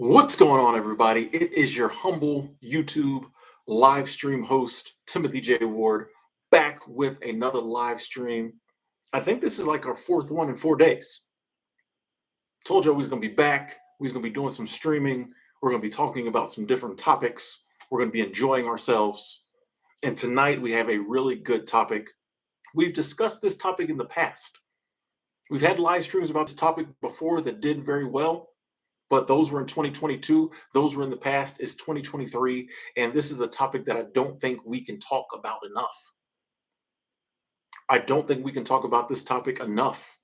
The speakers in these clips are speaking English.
What's going on, everybody? It is your humble YouTube live stream host, Timothy J. Ward, back with another live stream. I think this is like our fourth one in 4 days. Told you I was going to be back. We was going to be doing some streaming. We're going to be talking about some different topics. We're going to be enjoying ourselves. And tonight we have a really good topic. We've discussed this topic in the past. We've had live streams about this topic before that did very well. But those were in 2022. Those were in the past. It's 2023. And this is a topic that I don't think we can talk about enough. I don't think we can talk about this topic enough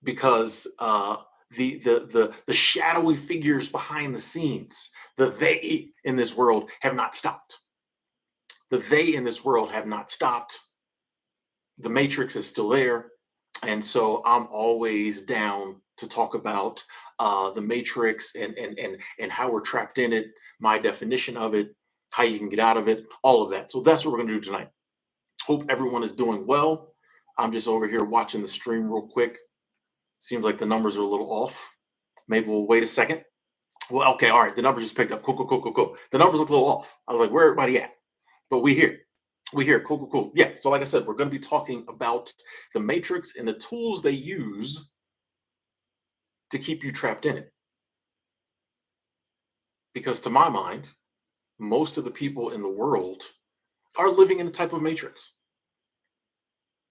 because the shadowy figures behind the scenes, the they in this world have not stopped. The they in this world have not stopped. The matrix is still there. And so I'm always down to talk about the matrix and how we're trapped in it, my definition of it, how you can get out of it, all of that. So that's what we're going to do tonight. Hope everyone is doing well. I'm just over here watching the stream real quick. Seems like the numbers are a little off. Maybe we'll wait a second. Well, okay, all right. The numbers just picked up. Cool. The numbers look a little off. I was like, where everybody at? But we here. Cool. Yeah. So like I said, we're going to be talking about the matrix and the tools they use to keep you trapped in it. Because to my mind, most of the people in the world are living in a type of matrix.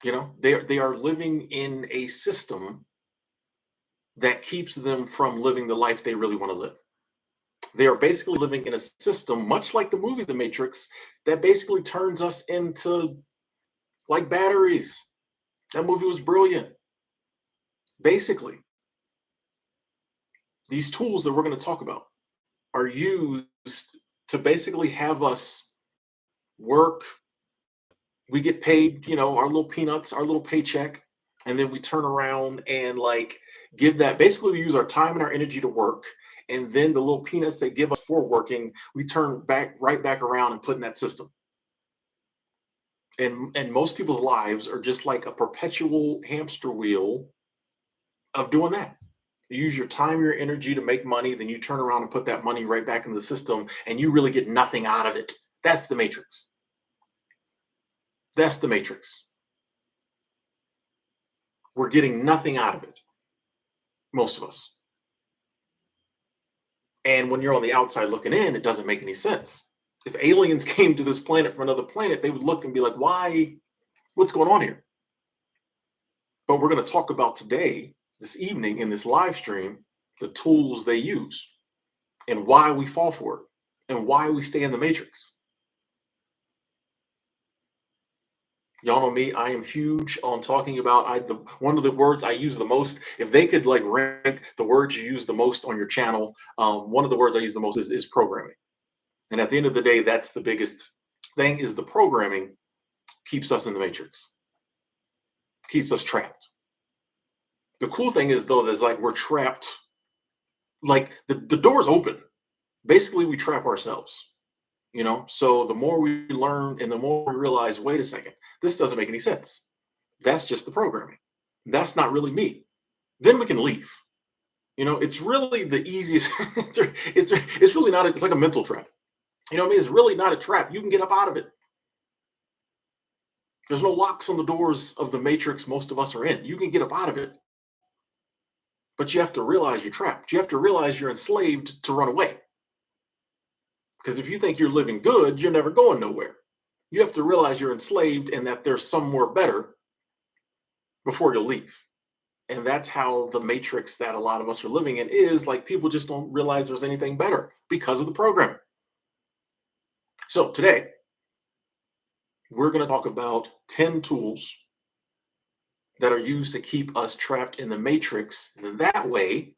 You know, they are living in a system that keeps them from living the life they really want to live. They are basically living in a system, much like the movie The Matrix, that basically turns us into like batteries. That movie was brilliant. Basically, these tools that we're going to talk about are used to basically have us work. We get paid, our little peanuts, our little paycheck, and then we turn around and like give that. Basically, we use our time and our energy to work, and then the little peanuts they give us for working, we turn right back around and put in that system. And most people's lives are just like a perpetual hamster wheel of doing that. You use your time, your energy to make money, then you turn around and put that money right back in the system, and you really get nothing out of it. That's the matrix. That's the matrix. We're getting nothing out of it, most of us. And when you're on the outside looking in, it doesn't make any sense. If aliens came to this planet from another planet, they would look and be like, why? What's going on here? But we're going to talk about today, this evening in this live stream, the tools they use and why we fall for it and why we stay in the matrix. Y'all know me, I am huge on talking about one of the words I use the most. If they could like rank the words you use the most on your channel, one of the words I use the most is programming. And at the end of the day, that's the biggest thing, is the programming keeps us in the matrix, keeps us trapped. The cool thing is though, there's like we're trapped, like the door's open. Basically, we trap ourselves. So the more we learn and the more we realize, wait a second, this doesn't make any sense. That's just the programming. That's not really me. Then we can leave. It's really the easiest. It's really not. It's like a mental trap. You know what I mean? It's really not a trap. You can get up out of it. There's no locks on the doors of the matrix most of us are in. You can get up out of it. But you have to realize you're trapped. You have to realize you're enslaved to run away. Because if you think you're living good, you're never going nowhere. You have to realize you're enslaved and that there's somewhere better before you'll leave. And that's how the matrix that a lot of us are living in is. Like, people just don't realize there's anything better because of the program. So today, we're going to talk about 10 tools that are used to keep us trapped in the matrix. And that way,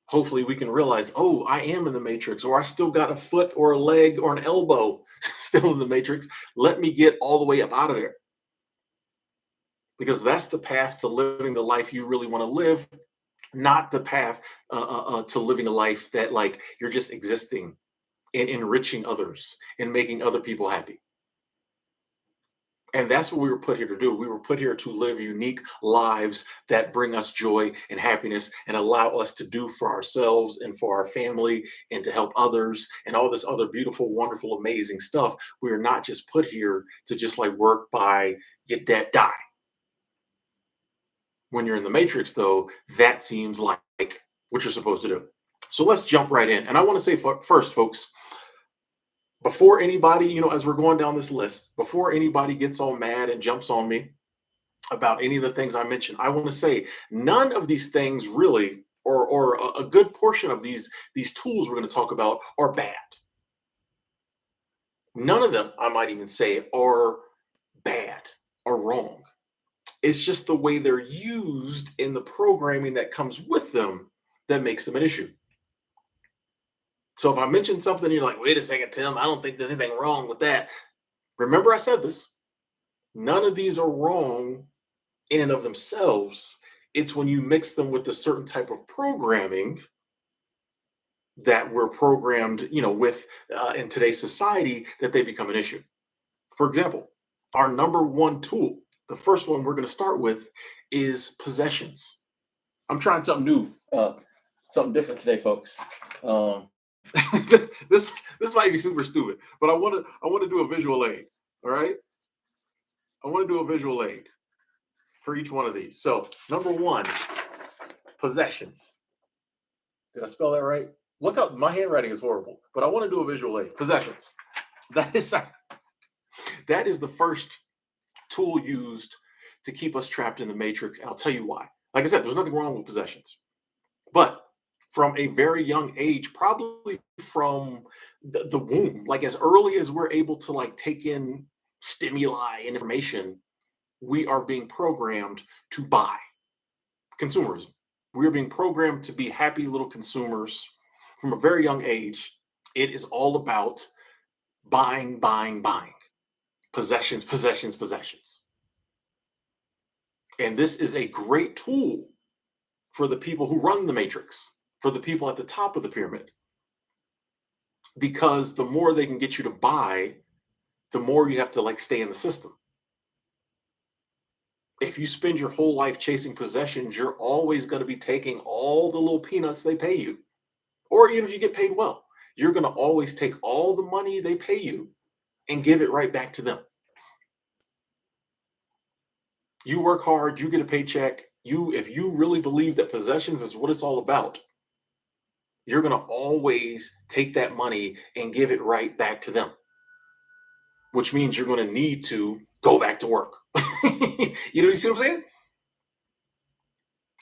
hopefully we can realize, oh, I am in the matrix, or I still got a foot or a leg or an elbow still in the matrix. Let me get all the way up out of there. Because that's the path to living the life you really want to live, not the path to living a life that like you're just existing and enriching others and making other people happy. And that's what we were put here to do. We were put here to live unique lives that bring us joy and happiness and allow us to do for ourselves and for our family and to help others and all this other beautiful, wonderful, amazing stuff. We are not just put here to just like work by get dead, die. When you're in the matrix, though, that seems like what you're supposed to do. So let's jump right in. And I want to say first, folks, before anybody, as we're going down this list, before anybody gets all mad and jumps on me about any of the things I mentioned, I want to say none of these things really, or a good portion of these tools we're going to talk about are bad. None of them, I might even say, are bad or wrong. It's just the way they're used in the programming that comes with them that makes them an issue. So if I mention something, you're like, wait a second, Tim, I don't think there's anything wrong with that. Remember, I said this. None of these are wrong in and of themselves. It's when you mix them with a certain type of programming that we're programmed, with in today's society that they become an issue. For example, our number one tool, the first one we're going to start with is possessions. I'm trying something new, something different today, folks. This might be super stupid, but I want to do a visual aid. All right, I want to do a visual aid for each one of these. So number one, possessions. Did I spell that right? Look up, my handwriting is horrible, but I want to do a visual aid. Possessions. That is the first tool used to keep us trapped in the matrix. And I'll tell you why. Like I said, there's nothing wrong with possessions, but from a very young age, probably from the womb, like as early as we're able to like take in stimuli and information, we are being programmed to buy. Consumerism. We are being programmed to be happy little consumers from a very young age. It is all about buying, buying, buying. Possessions, possessions, possessions. And this is a great tool for the people who run the matrix, for the people at the top of the pyramid. Because the more they can get you to buy, the more you have to like stay in the system. If you spend your whole life chasing possessions, you're always going to be taking all the little peanuts they pay you. Or even if you get paid well, you're going to always take all the money they pay you and give it right back to them. You work hard, you get a paycheck. If you really believe that possessions is what it's all about, you're going to always take that money and give it right back to them, which means you're going to need to go back to work. You see what I'm saying?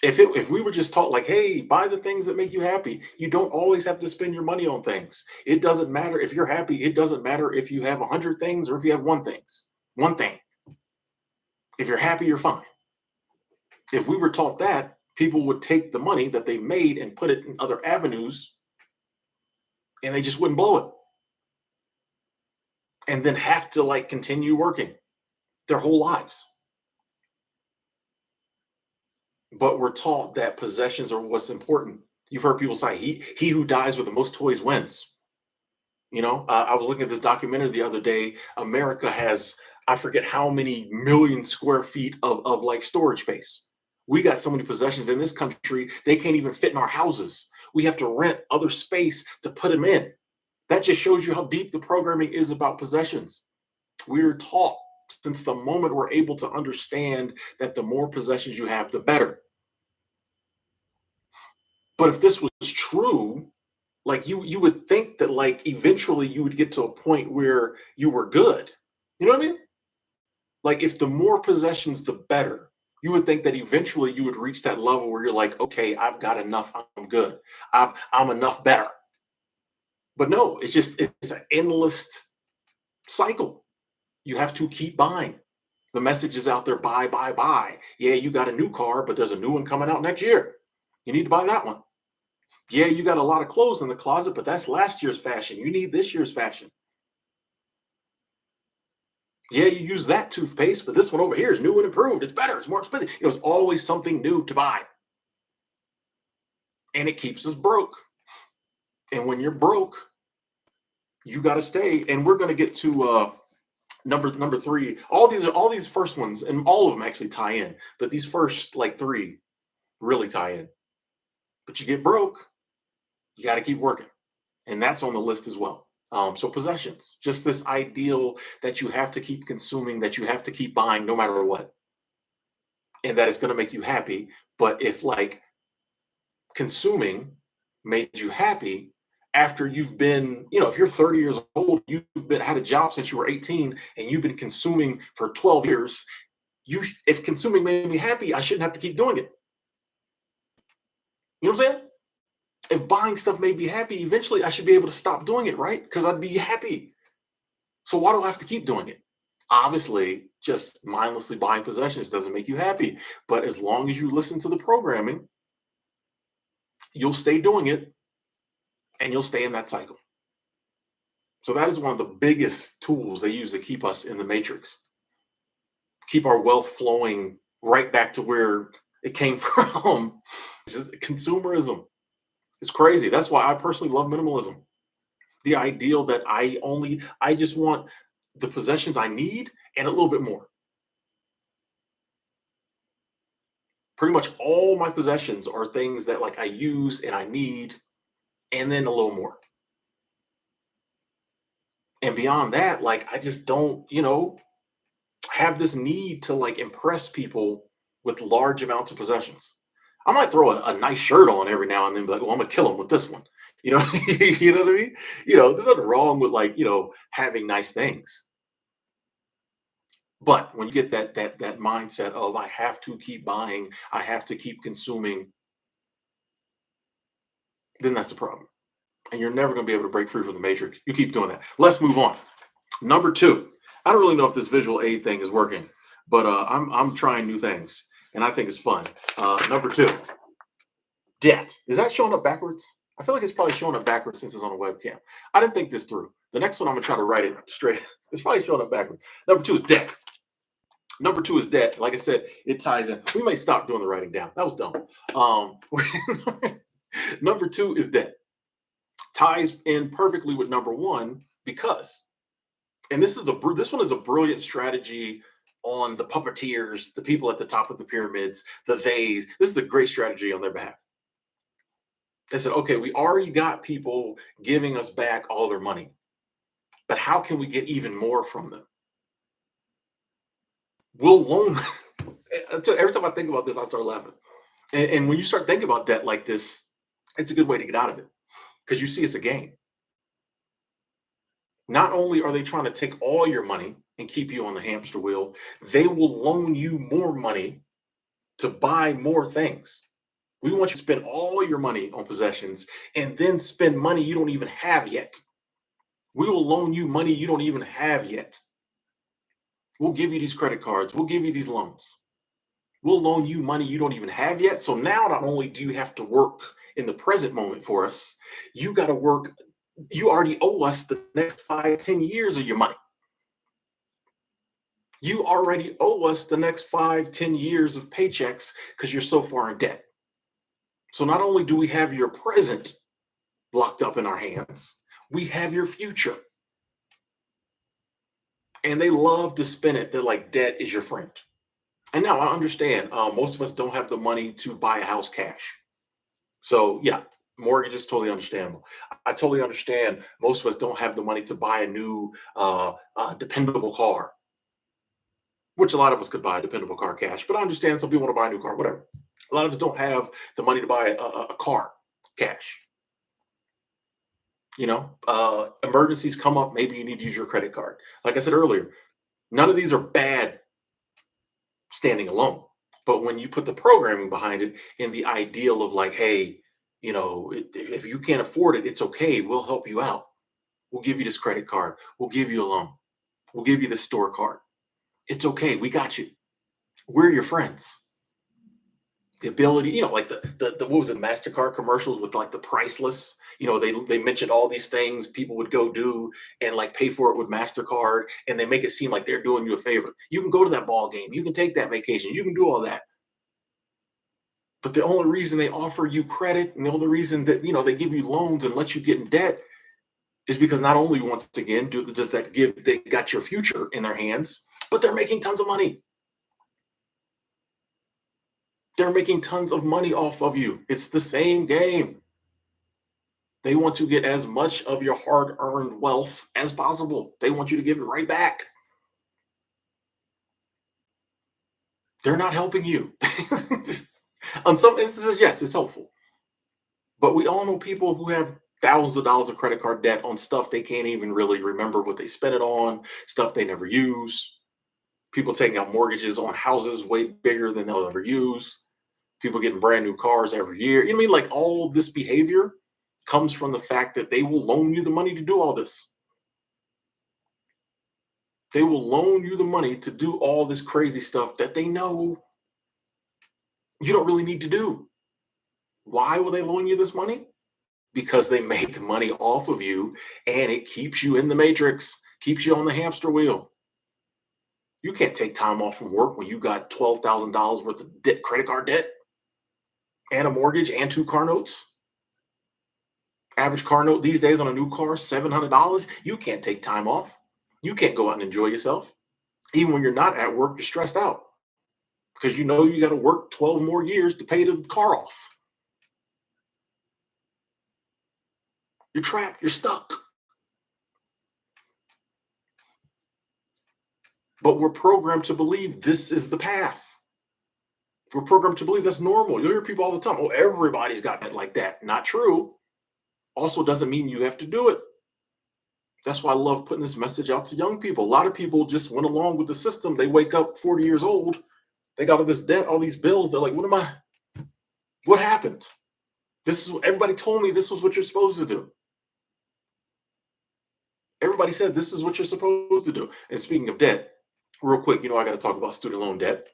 If we were just taught like, hey, buy the things that make you happy, you don't always have to spend your money on things. It doesn't matter if you're happy. It doesn't matter if you have 100 things or if you have one thing. If you're happy, you're fine. If we were taught that, people would take the money that they've made and put it in other avenues, and they just wouldn't blow it. And then have to like continue working their whole lives. But we're taught that possessions are what's important. You've heard people say, he who dies with the most toys wins. I was looking at this documentary the other day. America has, I forget how many million square feet of like storage space. We got so many possessions in this country, they can't even fit in our houses. We have to rent other space to put them in. That just shows you how deep the programming is about possessions. We're taught since the moment we're able to understand that the more possessions you have, the better. But if this was true, like you would think that like eventually you would get to a point where you were good. You know what I mean? Like if the more possessions, the better. You would think that eventually you would reach that level where you're like, okay, I've got enough. I'm good. I'm enough better. But no, it's an endless cycle. You have to keep buying. The message is out there, buy, buy, buy. Yeah, you got a new car, but there's a new one coming out next year. You need to buy that one. Yeah, you got a lot of clothes in the closet, but that's last year's fashion. You need this year's fashion. Yeah, you use that toothpaste, but this one over here is new and improved. It's better. It's more expensive. It was always something new to buy. And it keeps us broke. And when you're broke, you got to stay. And we're going to get to Number three, all these first ones, and all of them actually tie in, but these first like three really tie in. But you get broke, you got to keep working, and that's on the list as well. So possessions, just this ideal that you have to keep consuming, that you have to keep buying no matter what, and that it's going to make you happy. But if like consuming made you happy after you've been, if you're 30 years old, you've been had a job since you were 18, and you've been consuming for 12 years, if consuming made me happy, I shouldn't have to keep doing it. You know what I'm saying? If buying stuff made me happy, eventually I should be able to stop doing it, right? Because I'd be happy. So why do I have to keep doing it? Obviously, just mindlessly buying possessions doesn't make you happy. But as long as you listen to the programming, you'll stay doing it, and you'll stay in that cycle. So that is one of the biggest tools they use to keep us in the matrix, keep our wealth flowing right back to where it came from. Consumerism. It's crazy. That's why I personally love minimalism. The ideal that I just want the possessions I need and a little bit more. Pretty much all my possessions are things that like I use and I need, and then a little more. And beyond that, like I just don't, have this need to like impress people with large amounts of possessions. I might throw a nice shirt on every now and then, be like, "Well, I'm gonna kill him with this one." You know, you know what I mean? There's nothing wrong with like having nice things. But when you get that mindset of I have to keep buying, I have to keep consuming, then that's a problem, and you're never gonna be able to break free from the matrix. You keep doing that. Let's move on. Number two. I don't really know if this visual aid thing is working, but I'm trying new things, and I think it's fun. Number two. Debt. Is that showing up backwards? I feel like it's probably showing up backwards since it's on a webcam. I didn't think this through. The next one, I'm gonna try to write it straight. It's probably showing up backwards. Number two is debt. Number two is debt. Like I said, it ties in. We may stop doing the writing down. That was dumb. Um, number two is debt. Ties in perfectly with number one because, and this one is a brilliant strategy on the puppeteers, the people at the top of the pyramids, the theys. This is a great strategy on their behalf. They said, okay, we already got people giving us back all their money, but how can we get even more from them? We'll loan. Every time I think about this, I start laughing. And when you start thinking about debt like this, it's a good way to get out of it because you see it's a game. Not only are they trying to take all your money and keep you on the hamster wheel, they will loan you more money to buy more things. We want you to spend all your money on possessions and then spend money you don't even have yet. We will loan you money you don't even have yet. We'll give you these credit cards. We'll give you these loans. We'll loan you money you don't even have yet. So now not only do you have to work in the present moment for us, you got to work. You already owe us the next 5, 10 years of your money. You already owe us the next 5, 10 years of paychecks because you're so far in debt. So not only do we have your present locked up in our hands, we have your future. And they love to spin it that like debt is your friend. And now I understand most of us don't have the money to buy a house cash. So yeah, mortgage is totally understandable. I totally understand most of us don't have the money to buy a new dependable car, which a lot of us could buy a dependable car cash. But I understand some people want to buy a new car, whatever. A lot of us don't have the money to buy a car cash. Emergencies come up. Maybe you need to use your credit card. Like I said earlier, none of these are bad standing alone. But when you put the programming behind it and the ideal of like, hey, if you can't afford it, it's okay. We'll help you out. We'll give you this credit card. We'll give you a loan. We'll give you this store card. It's okay. We got you. We're your friends. The ability, like the what was it, MasterCard commercials with like the priceless, they mentioned all these things people would go do and like pay for it with MasterCard, and they make it seem like they're doing you a favor. You can go to that ball game, you can take that vacation, you can do all that. But the only reason they offer you credit and the only reason that they give you loans and let you get in debt is because not only once again does that give they got your future in their hands, but they're making tons of money. They're making tons of money off of you. It's the same game. They want to get as much of your hard-earned wealth as possible. They want you to give it right back. They're not helping you. On some instances, yes, it's helpful. But we all know people who have thousands of dollars of credit card debt on stuff they can't even really remember what they spent it on, stuff they never use. People taking out mortgages on houses way bigger than they'll ever use. People getting brand new cars every year. You know what I mean? Like all this behavior comes from the fact that they will loan you the money to do all this. They will loan you the money to do all this crazy stuff that they know you don't really need to do. Why will they loan you this money? Because they make money off of you and it keeps you in the matrix, keeps you on the hamster wheel. You can't take time off from work when you got $12,000 worth of credit card debt and a mortgage and two car notes. Average car note these days on a new car, $700. You can't take time off. You can't go out and enjoy yourself. Even when you're not at work, you're stressed out because you know you got to work 12 more years to pay the car off. You're trapped. You're stuck. But we're programmed to believe this is the path. We're programmed to believe that's normal. You'll hear people all the time, oh, everybody's got that like that. Not true. Also doesn't mean you have to do it. That's why I love putting this message out to young people. A lot of people just went along with the system. They wake up 40 years old. They got all this debt, all these bills. They're like, what happened? Everybody told me this was what you're supposed to do. Everybody said this is what you're supposed to do. And speaking of debt, real quick, I got to talk about student loan debt.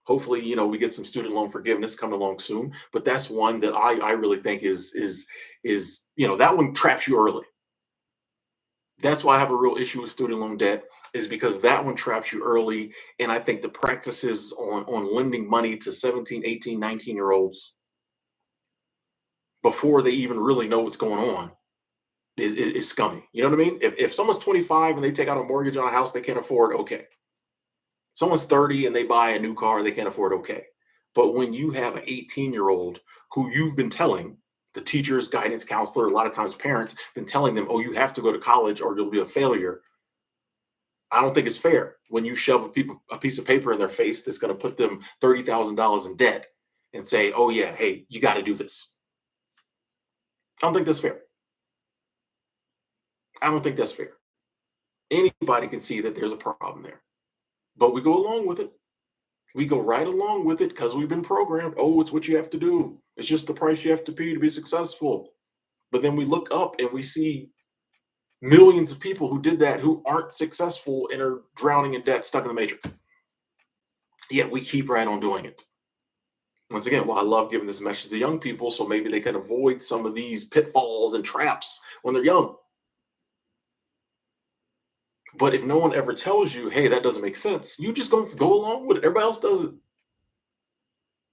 Hopefully, we get some student loan forgiveness coming along soon. But that's one that I really think is that one traps you early. That's why I have a real issue with student loan debt, is because that one traps you early. And I think the practices on lending money to 17, 18, 19-year-olds before they even really know what's going on is scummy. You know what I mean? If someone's 25 and they take out a mortgage on a house they can't afford, okay. Someone's 30 and they buy a new car they can't afford, okay. But when you have an 18-year-old who you've been telling, the teachers, guidance counselor, a lot of times parents, been telling them, oh, you have to go to college or you'll be a failure. I don't think it's fair when you shove a piece of paper in their face that's going to put them $30,000 in debt and say, oh, yeah, hey, you got to do this. I don't think that's fair. I don't think that's fair. Anybody can see that there's a problem there, but we go along with it. We go right along with it because we've been programmed. Oh, it's what you have to do. It's just the price you have to pay to be successful. But then we look up and we see millions of people who did that who aren't successful and are drowning in debt, stuck in the matrix. Yet we keep right on doing it. Once again, I love giving this message to young people so maybe they can avoid some of these pitfalls and traps when they're young. But if no one ever tells you, hey, that doesn't make sense, you just gonna go along with it. Everybody else does it.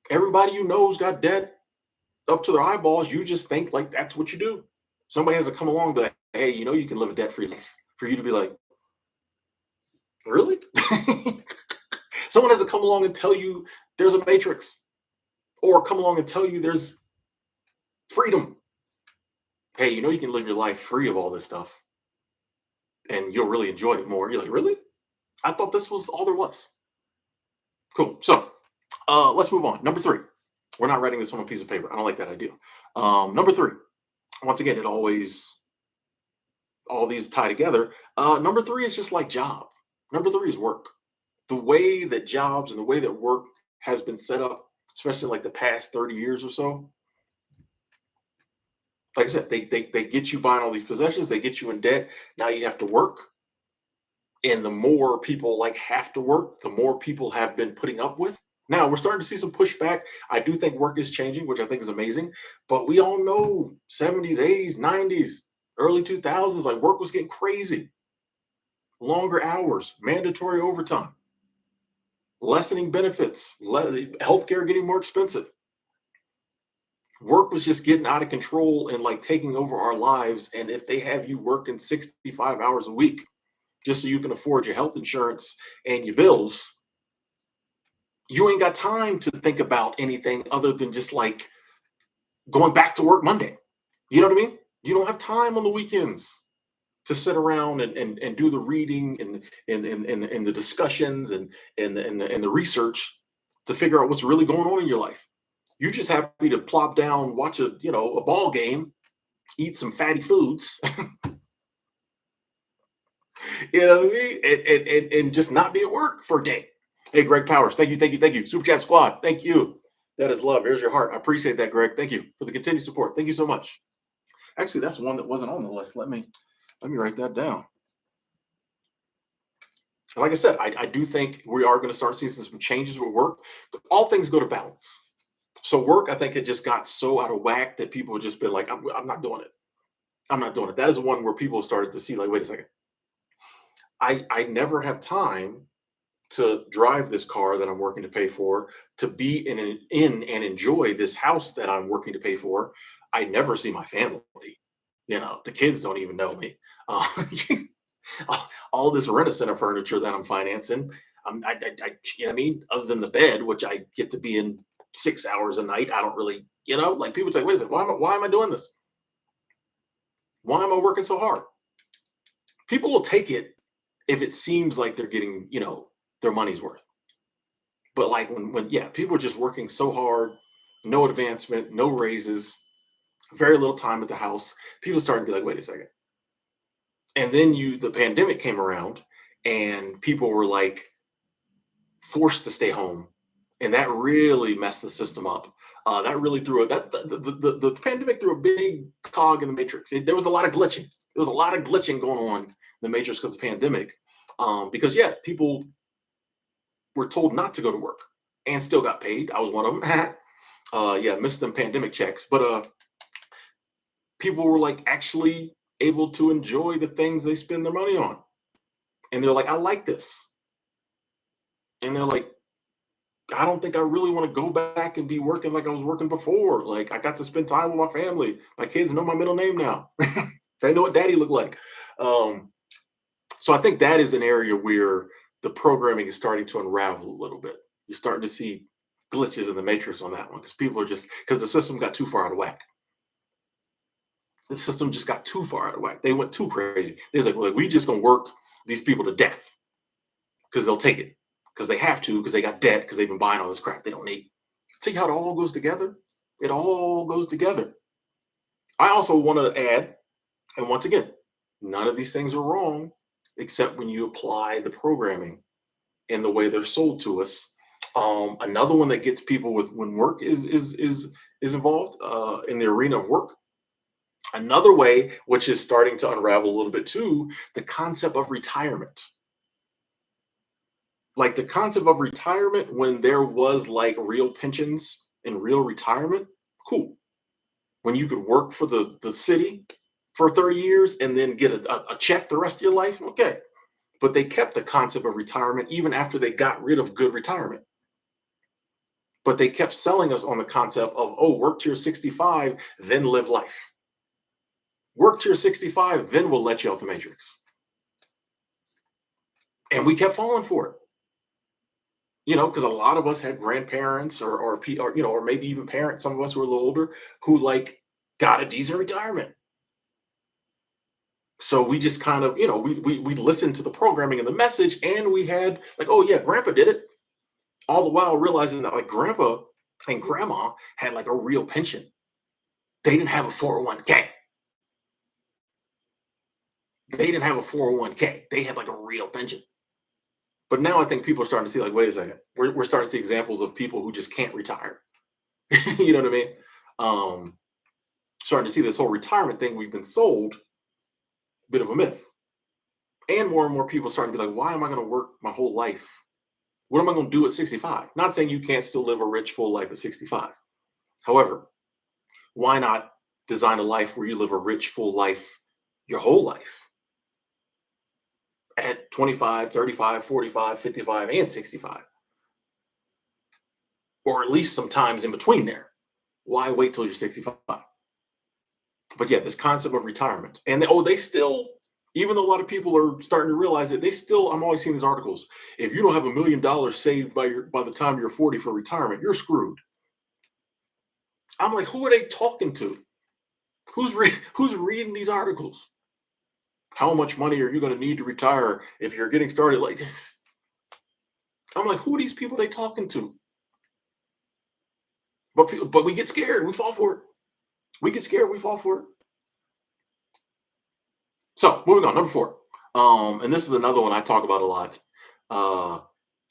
Everybody you know's got debt up to their eyeballs. You just think like that's what you do. Somebody has to come along and be like, hey, you can live a debt-free life. For you to be like, really? Someone has to come along and tell you there's a matrix, or come along and tell you there's freedom. Hey, you can live your life free of all this stuff and you'll really enjoy it more. You're like, really? I thought this was all there was. Cool. So let's move on. Number 3. We're not writing this on a piece of paper. I don't like that idea. Number 3. Once again, all these tie together. Number 3 is just like job. Number 3 is work. The way that jobs and the way that work has been set up, especially like the past 30 years or so. Like I said, they get you buying all these possessions. They get you in debt. Now you have to work. And the more people have to work, the more people have been putting up with. Now we're starting to see some pushback. I do think work is changing, which I think is amazing. But we all know 70s, 80s, 90s, early 2000s, work was getting crazy. Longer hours, mandatory overtime, lessening benefits, healthcare getting more expensive. Work was just getting out of control and like taking over our lives. And if they have you working 65 hours a week just so you can afford your health insurance and your bills, you ain't got time to think about anything other than just like going back to work Monday. You know what I mean? You don't have time on the weekends to sit around and do the reading and the discussions and the research to figure out what's really going on in your life. You're just happy to plop down, watch a ball game, eat some fatty foods, you know what I mean, and just not be at work for a day. Hey, Greg Powers, thank you, thank you, thank you. Super Chat Squad, thank you. That is love. Here's your heart. I appreciate that, Greg. Thank you for the continued support. Thank you so much. Actually, that's one that wasn't on the list. Let me write that down. Like I said, I do think we are going to start seeing some changes with work. All things go to balance. So work, I think it just got so out of whack that people have just been like, I'm not doing it. I'm not doing it. That is one where people started to see, like, wait a second. I never have time to drive this car that I'm working to pay for, to be in and enjoy this house that I'm working to pay for. I never see my family. The kids don't even know me. Uh, all this rent-a-center furniture that I'm financing, you know what I mean? Other than the bed, which I get to be in 6 hours a night, I don't really, like people say, wait a second, why am I doing this? Why am I working so hard? People will take it if it seems like they're getting, their money's worth. But like when people are just working so hard, no advancement, no raises, very little time at the house, people starting to be like, wait a second. And then the pandemic came around and people were like forced to stay home. And that really messed the system up. That really threw it. The pandemic threw a big cog in the matrix. There was a lot of glitching. There was a lot of glitching going on in the matrix because of the pandemic. Because people were told not to go to work and still got paid. I was one of them. Missed them pandemic checks, but people were like actually able to enjoy the things they spend their money on, and they're like, I like this, and they're like, I don't think I really want to go back and be working like I was working before. Like I got to spend time with my family. My kids know my middle name now. They know what daddy looked like. So I think that is an area where the programming is starting to unravel a little bit. You're starting to see glitches in the matrix on that one because people are because the system got too far out of whack. The system just got too far out of whack. They went too crazy. They're like, well, we just gonna work these people to death because they'll take it because they have to because they got debt because they've been buying all this crap they don't need. See how it all goes together? It all goes together. I also want to add, and once again, none of these things are wrong except when you apply the programming and the way they're sold to us. Another one that gets people with when work is involved in the arena of work. Another way, which is starting to unravel a little bit too, the concept of retirement. Like the concept of retirement when there was like real pensions and real retirement, cool. When you could work for the city for 30 years and then get a check the rest of your life, okay. But they kept the concept of retirement even after they got rid of good retirement. But they kept selling us on the concept of, oh, work till you're 65, then live life. Work till you're 65, then we'll let you out the matrix. And we kept falling for it. Because a lot of us had grandparents or maybe even parents, some of us who were a little older, who like got a decent retirement. So we just kind of, we listened to the programming and the message, and we had like, oh yeah, grandpa did it. All the while realizing that like grandpa and grandma had like a real pension. They didn't have a 401k. They didn't have a 401k. They had like a real pension. But now I think people are starting to see like, wait a second, we're starting to see examples of people who just can't retire. You know what I mean? Starting to see this whole retirement thing we've been sold, bit of a myth. And more people starting to be like, why am I going to work my whole life? What am I going to do at 65? Not saying you can't still live a rich, full life at 65. However, why not design a life where you live a rich, full life your whole life? At 25, 35, 45, 55, and 65. Or at least sometimes in between there. Why wait till you're 65? But yeah, this concept of retirement, and they still, even though a lot of people are starting to realize it, they still. I'm always seeing these articles. If you don't have $1 million saved by the time you're 40 for retirement, you're screwed. I'm like, who are they talking to? Who's reading these articles? How much money are you going to need to retire if you're getting started like this? I'm like, who are these people they talking to? But we get scared. We fall for it. We get scared. We fall for it. So moving on, number four. And this is another one I talk about a lot. Uh,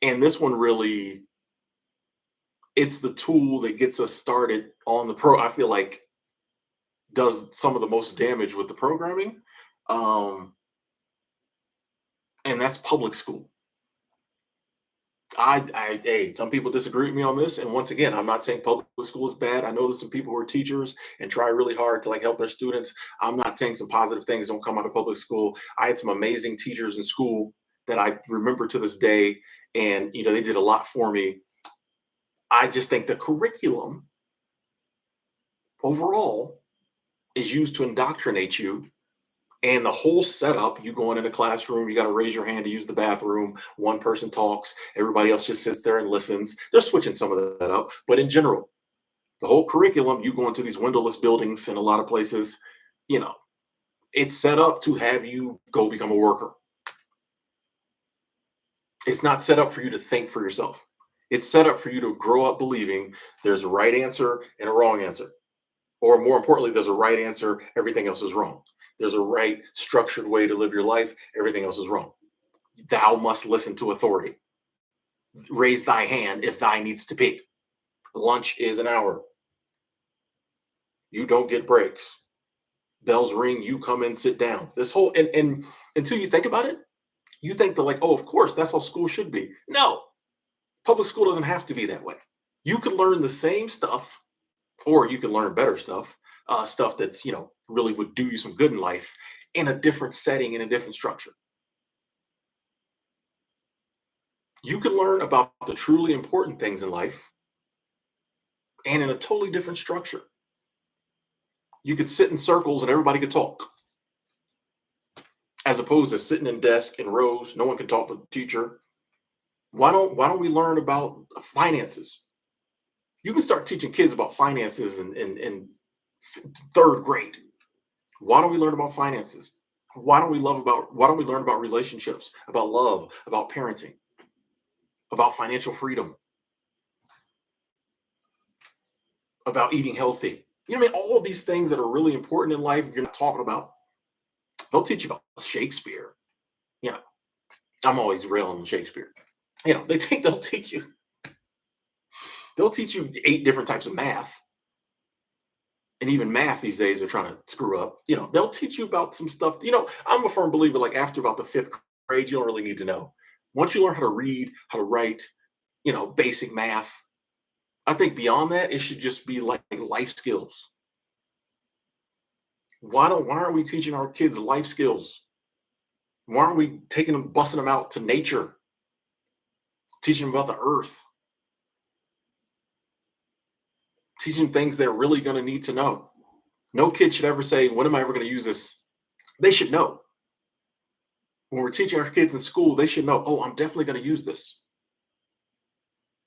and this one really, it's the tool that gets us started on the pro. I feel like does some of the most damage with the programming. Um, and that's public school. Hey, some people disagree with me on this, and once again, I'm not saying public school is bad. I know there's some people who are teachers and try really hard to like help their students. I'm not saying some positive things don't come out of public school. I had some amazing teachers in school that I remember to this day, and they did a lot for me. I just think the curriculum overall is used to indoctrinate you. And the whole setup, you going in a classroom, you got to raise your hand to use the bathroom. One person talks, everybody else just sits there and listens. They're switching some of that up. But in general, the whole curriculum, you go into these windowless buildings in a lot of places, you know, it's set up to have you go become a worker. It's not set up for you to think for yourself. It's set up for you to grow up believing there's a right answer and a wrong answer. Or more importantly, there's a right answer, everything else is wrong. There's a right structured way to live your life, everything else is wrong. Thou must listen to authority. Raise thy hand if thy needs to pee. Lunch is an hour. You don't get breaks. Bells ring, you come in, sit down. This whole and until you think about it, you think that like, oh, of course, that's how school should be. No, public school doesn't have to be that way. You can learn the same stuff, or you can learn better stuff, stuff that's really would do you some good in life in a different setting, in a different structure. You can learn about the truly important things in life and in a totally different structure. You could sit in circles and everybody could talk, as opposed to sitting in desks in rows. No one can talk to the teacher. Why don't we learn about finances? You can start teaching kids about finances in third grade. Why don't we learn about finances? Why don't we learn about relationships, about love, about parenting, about financial freedom, about eating healthy? What I mean? All of these things that are really important in life, you're not talking about. They'll teach you about Shakespeare. You know, I'm always railing on Shakespeare. They'll teach you 8 different types of math. And even math these days are trying to screw up. They'll teach you about some stuff. I'm a firm believer, like after about the fifth grade, you don't really need to know. Once you learn how to read, how to write, basic math, I think beyond that, it should just be like life skills. Why aren't we teaching our kids life skills? Why aren't we busting them out to nature, teaching them about the earth, teaching things they're really going to need to know? No kid should ever say, when am I ever going to use this? They should know. When we're teaching our kids in school, they should know, oh, I'm definitely going to use this.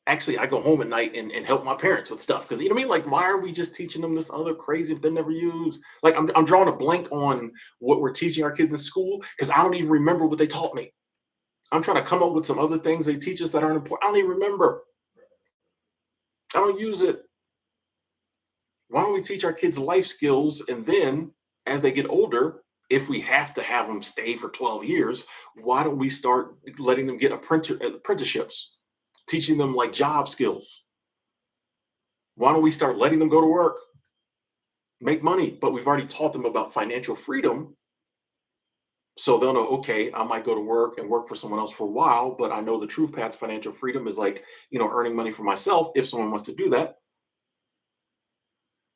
Actually, I go home at night and help my parents with stuff. Because, what I mean? Like, why are we just teaching them this other crazy that they never use? Like, I'm drawing a blank on what we're teaching our kids in school because I don't even remember what they taught me. I'm trying to come up with some other things they teach us that aren't important. I don't even remember. I don't use it. Why don't we teach our kids life skills? And then as they get older, if we have to have them stay for 12 years, why don't we start letting them get apprenticeships, teaching them like job skills? Why don't we start letting them go to work, make money? But we've already taught them about financial freedom. So they'll know, okay, I might go to work and work for someone else for a while, but I know the true path to financial freedom is like, earning money for myself if someone wants to do that.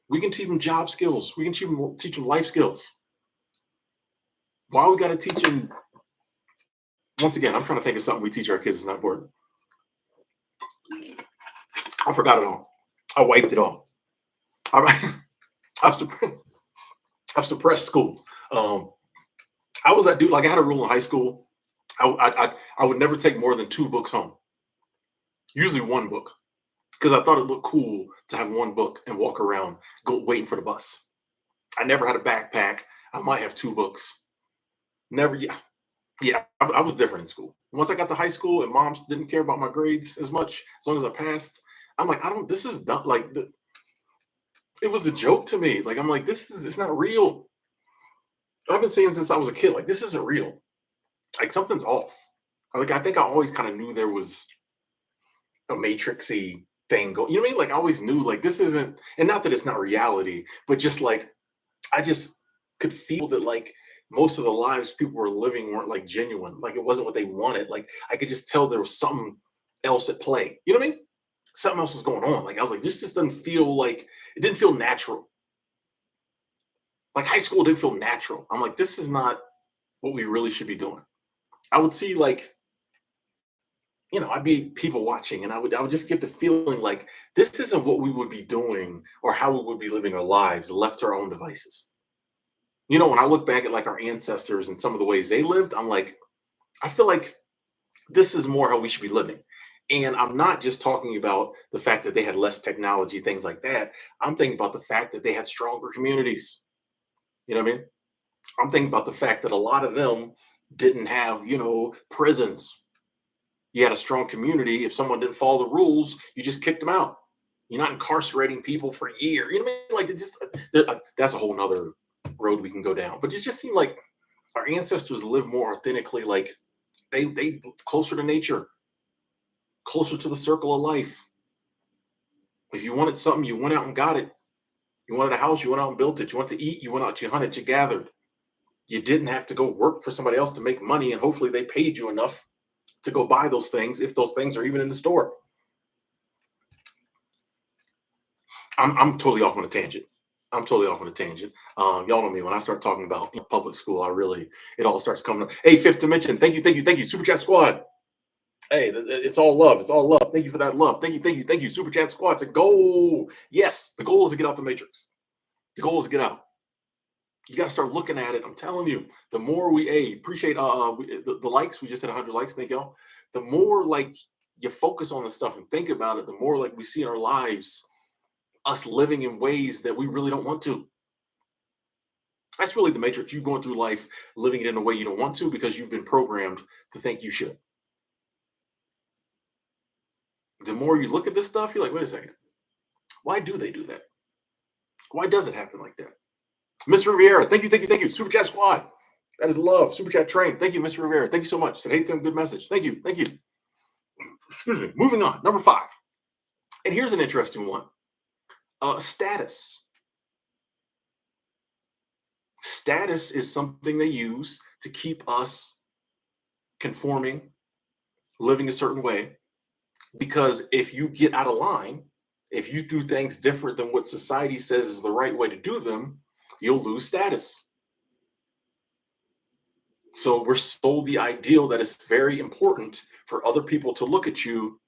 We can teach them job skills. We can teach them life skills. Why we got to teach them? Once again, I'm trying to think of something we teach our kids is not important. I forgot it all. I wiped it all. I, I've, supp- I've suppressed school. Um, I was that dude. Like I had a rule in high school. I would never take more than two books home. Usually one book because I thought it looked cool to have one book and walk around, go waiting for the bus. I never had a backpack. I might have two books. Never. Yeah, yeah. I was different in school. Once I got to high school and moms didn't care about my grades as much, as long as I passed. I'm like, I don't. This is not like it was a joke to me. Like I'm like, this is it's not real. I've been saying since I was a kid, like this isn't real. Like something's off. Like I think I always kind of knew there was a matrixy thing going. You know what I mean? Like I always knew like this isn't, and not that it's not reality, but just like I just could feel that like most of the lives people were living weren't like genuine. Like it wasn't what they wanted. Like I could just tell there was something else at play. You know what I mean? Something else was going on. Like I was like, this just doesn't feel like it didn't feel natural. Like high school didn't feel natural. I'm like, this is not what we really should be doing. I would see like, I'd be people watching and I would just get the feeling like this isn't what we would be doing or how we would be living our lives left to our own devices. When I look back at like our ancestors and some of the ways they lived, I'm like, I feel like this is more how we should be living. And I'm not just talking about the fact that they had less technology, things like that. I'm thinking about the fact that they had stronger communities. You know what I mean? I'm thinking about the fact that a lot of them didn't have, prisons. You had a strong community. If someone didn't follow the rules, you just kicked them out. You're not incarcerating people for a year. You know what I mean? Like it just that's a whole nother road we can go down. But it just seemed like our ancestors lived more authentically, like they closer to nature, closer to the circle of life. If you wanted something, you went out and got it. You wanted a house, you went out and built it. You want to eat, you went out, you hunted, you gathered. You didn't have to go work for somebody else to make money, and hopefully they paid you enough to go buy those things if those things are even in the store. I'm totally off on a tangent. I'm totally off on a tangent. Y'all know me when I start talking about public school. It all starts coming up. Hey, Fifth Dimension, thank you, thank you, thank you, Super Chat Squad. Hey, it's all love. It's all love. Thank you for that love. Thank you, thank you, thank you, Super Chat Squad. It's a goal. Yes, the goal is to get out the matrix. The goal is to get out. You got to start looking at it. I'm telling you, the more appreciate the likes. We just hit 100 likes. Thank y'all. The more like you focus on the stuff and think about it, the more like we see in our lives us living in ways that we really don't want to. That's really the matrix. You going through life living it in a way you don't want to because you've been programmed to think you should. The more you look at this stuff, you're like, wait a second. Why do they do that? Why does it happen like that? Mr. Riviera, thank you, thank you, thank you. Super Chat Squad. That is love. Super Chat Train. Thank you, Mr. Rivera. Thank you so much. Said, hey, Tim, good message. Thank you. Thank you. Excuse me. Moving on. Number 5. And here's an interesting one. Status. Status is something they use to keep us conforming, living a certain way. Because if you get out of line, if you do things different than what society says is the right way to do them, you'll lose status. So we're sold the ideal that it's very important for other people to look at you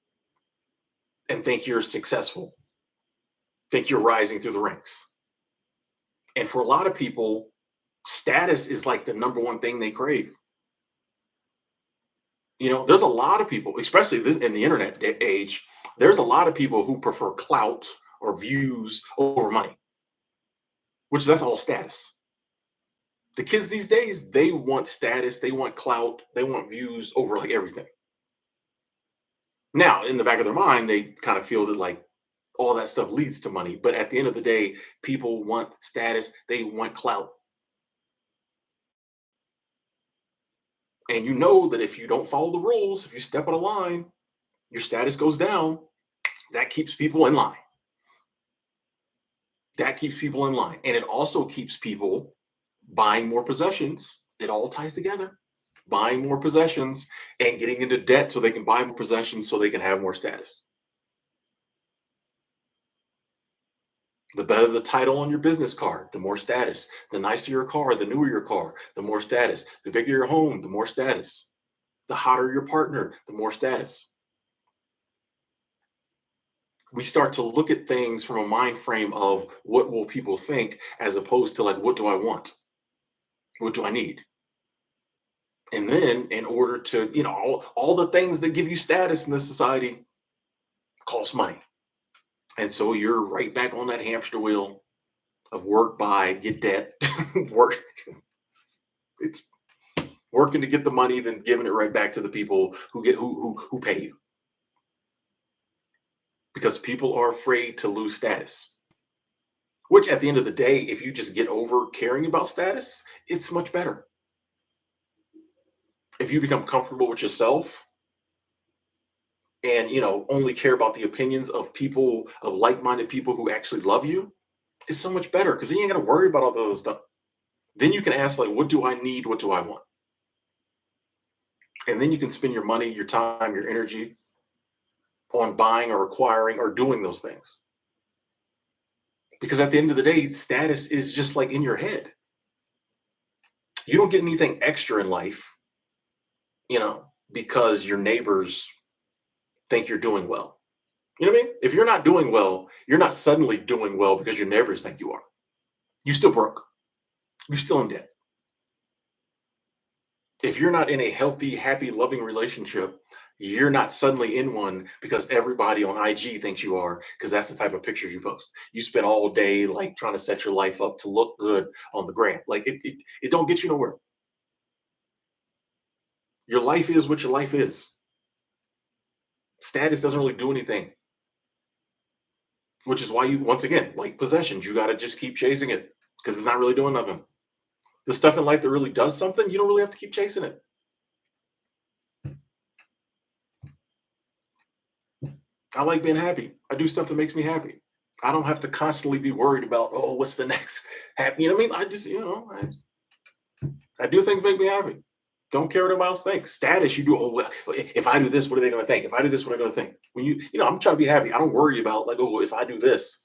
and think you're successful, think you're rising through the ranks. And for a lot of people, status is like the number one thing they crave. There's a lot of people, especially this in the internet age, there's a lot of people who prefer clout or views over money, which that's all status. The kids these days, they want status, they want clout, they want views over like everything. Now, in the back of their mind, they kind of feel that like all that stuff leads to money. But at the end of the day, people want status, they want clout. And you know that if you don't follow the rules, if you step out of line, your status goes down. That keeps people in line. That keeps people in line. And it also keeps people buying more possessions. It all ties together. Buying more possessions and getting into debt so they can buy more possessions so they can have more status. The better the title on your business card, the more status. The nicer your car, the newer your car, the more status. The bigger your home, the more status. The hotter your partner, the more status. We start to look at things from a mind frame of what will people think, as opposed to like, what do I want? What do I need? And then in order to, all the things that give you status in this society cost money. And so you're right back on that hamster wheel of work, buy, get debt, work. It's working to get the money, then giving it right back to the people who pay you. Because people are afraid to lose status. Which at the end of the day, if you just get over caring about status, it's much better. If you become comfortable with yourself and only care about the opinions of people, of like-minded people who actually love you, it's so much better, because then you ain't got to worry about all the other stuff. Then you can ask, like, what do I need? What do I want? And then you can spend your money, your time, your energy on buying or acquiring or doing those things. Because at the end of the day, status is just like in your head. You don't get anything extra in life, because your neighbors think you're doing well. You know what I mean? If you're not doing well, you're not suddenly doing well because your neighbors think you are. You still broke. You're still in debt. If you're not in a healthy, happy, loving relationship, you're not suddenly in one because everybody on IG thinks you are, because that's the type of pictures you post. You spend all day like trying to set your life up to look good on the gram. Like it don't get you nowhere. Your life is what your life is. Status doesn't really do anything, which is why you, once again, like possessions, you got to just keep chasing it because it's not really doing nothing. The stuff in life that really does something, you don't really have to keep chasing it. I like being happy. I do stuff that makes me happy. I don't have to constantly be worried about, oh, what's the next happy. You know what I mean? I just, I do things that make me happy. Don't care what anybody else thinks. Status, you do. Oh, well, if I do this, what are they going to think? If I do this, what are they going to think? When I'm trying to be happy. I don't worry about like, oh, if I do this,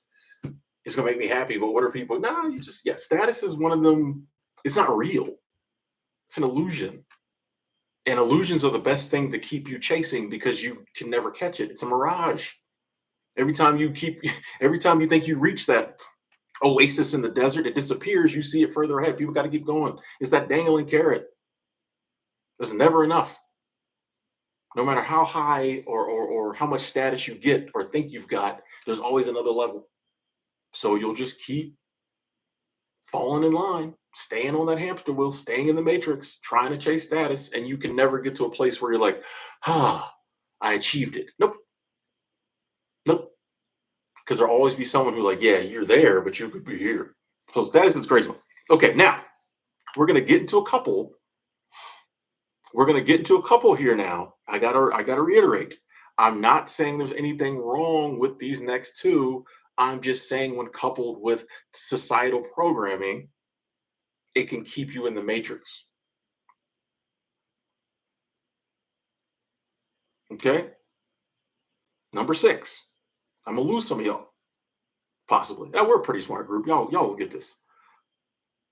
it's going to make me happy. But what are people? No, you just, yeah. Status is one of them. It's not real. It's an illusion. And illusions are the best thing to keep you chasing because you can never catch it. It's a mirage. Every time you keep, every time you think you reach that oasis in the desert, it disappears. You see it further ahead. People got to keep going. It's that dangling carrot. There's never enough. No matter how high or how much status you get or think you've got, there's always another level. So you'll just keep falling in line, staying on that hamster wheel, staying in the matrix, trying to chase status, and you can never get to a place where you're like, I achieved it. Nope. Nope. Because there'll always be someone who like, yeah, you're there, but you could be here. So status is crazy. Okay, now we're gonna get into a couple. We're gonna get into a couple here now. I gotta reiterate. I'm not saying there's anything wrong with these next two. I'm just saying when coupled with societal programming, it can keep you in the matrix. Okay. Number 6. I'm gonna lose some of y'all, possibly. Yeah, we're a pretty smart group. Y'all will get this.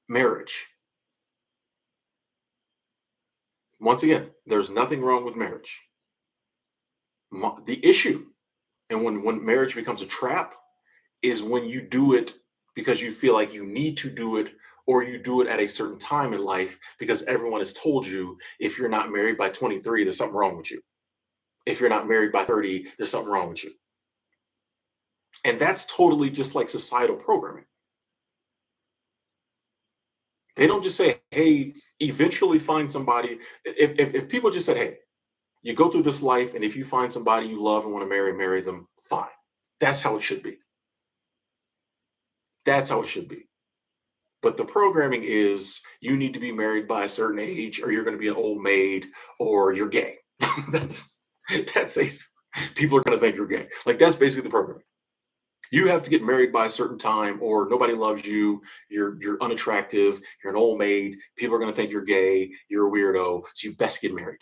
Marriage. Once again, there's nothing wrong with marriage. The issue, and when marriage becomes a trap, is when you do it because you feel like you need to do it, or you do it at a certain time in life because everyone has told you if you're not married by 23, there's something wrong with you. If you're not married by 30, there's something wrong with you. And that's totally just like societal programming. They don't just say, hey, eventually find somebody. If people just said, hey, you go through this life, and if you find somebody you love and want to marry them, fine. That's how it should be. That's how it should be. But the programming is you need to be married by a certain age, or you're going to be an old maid, or you're gay. that's that's a people are going to think you're gay. Like that's basically the programming. You have to get married by a certain time, or nobody loves you. You're unattractive. You're an old maid. People are going to think you're gay. You're a weirdo. So you best get married.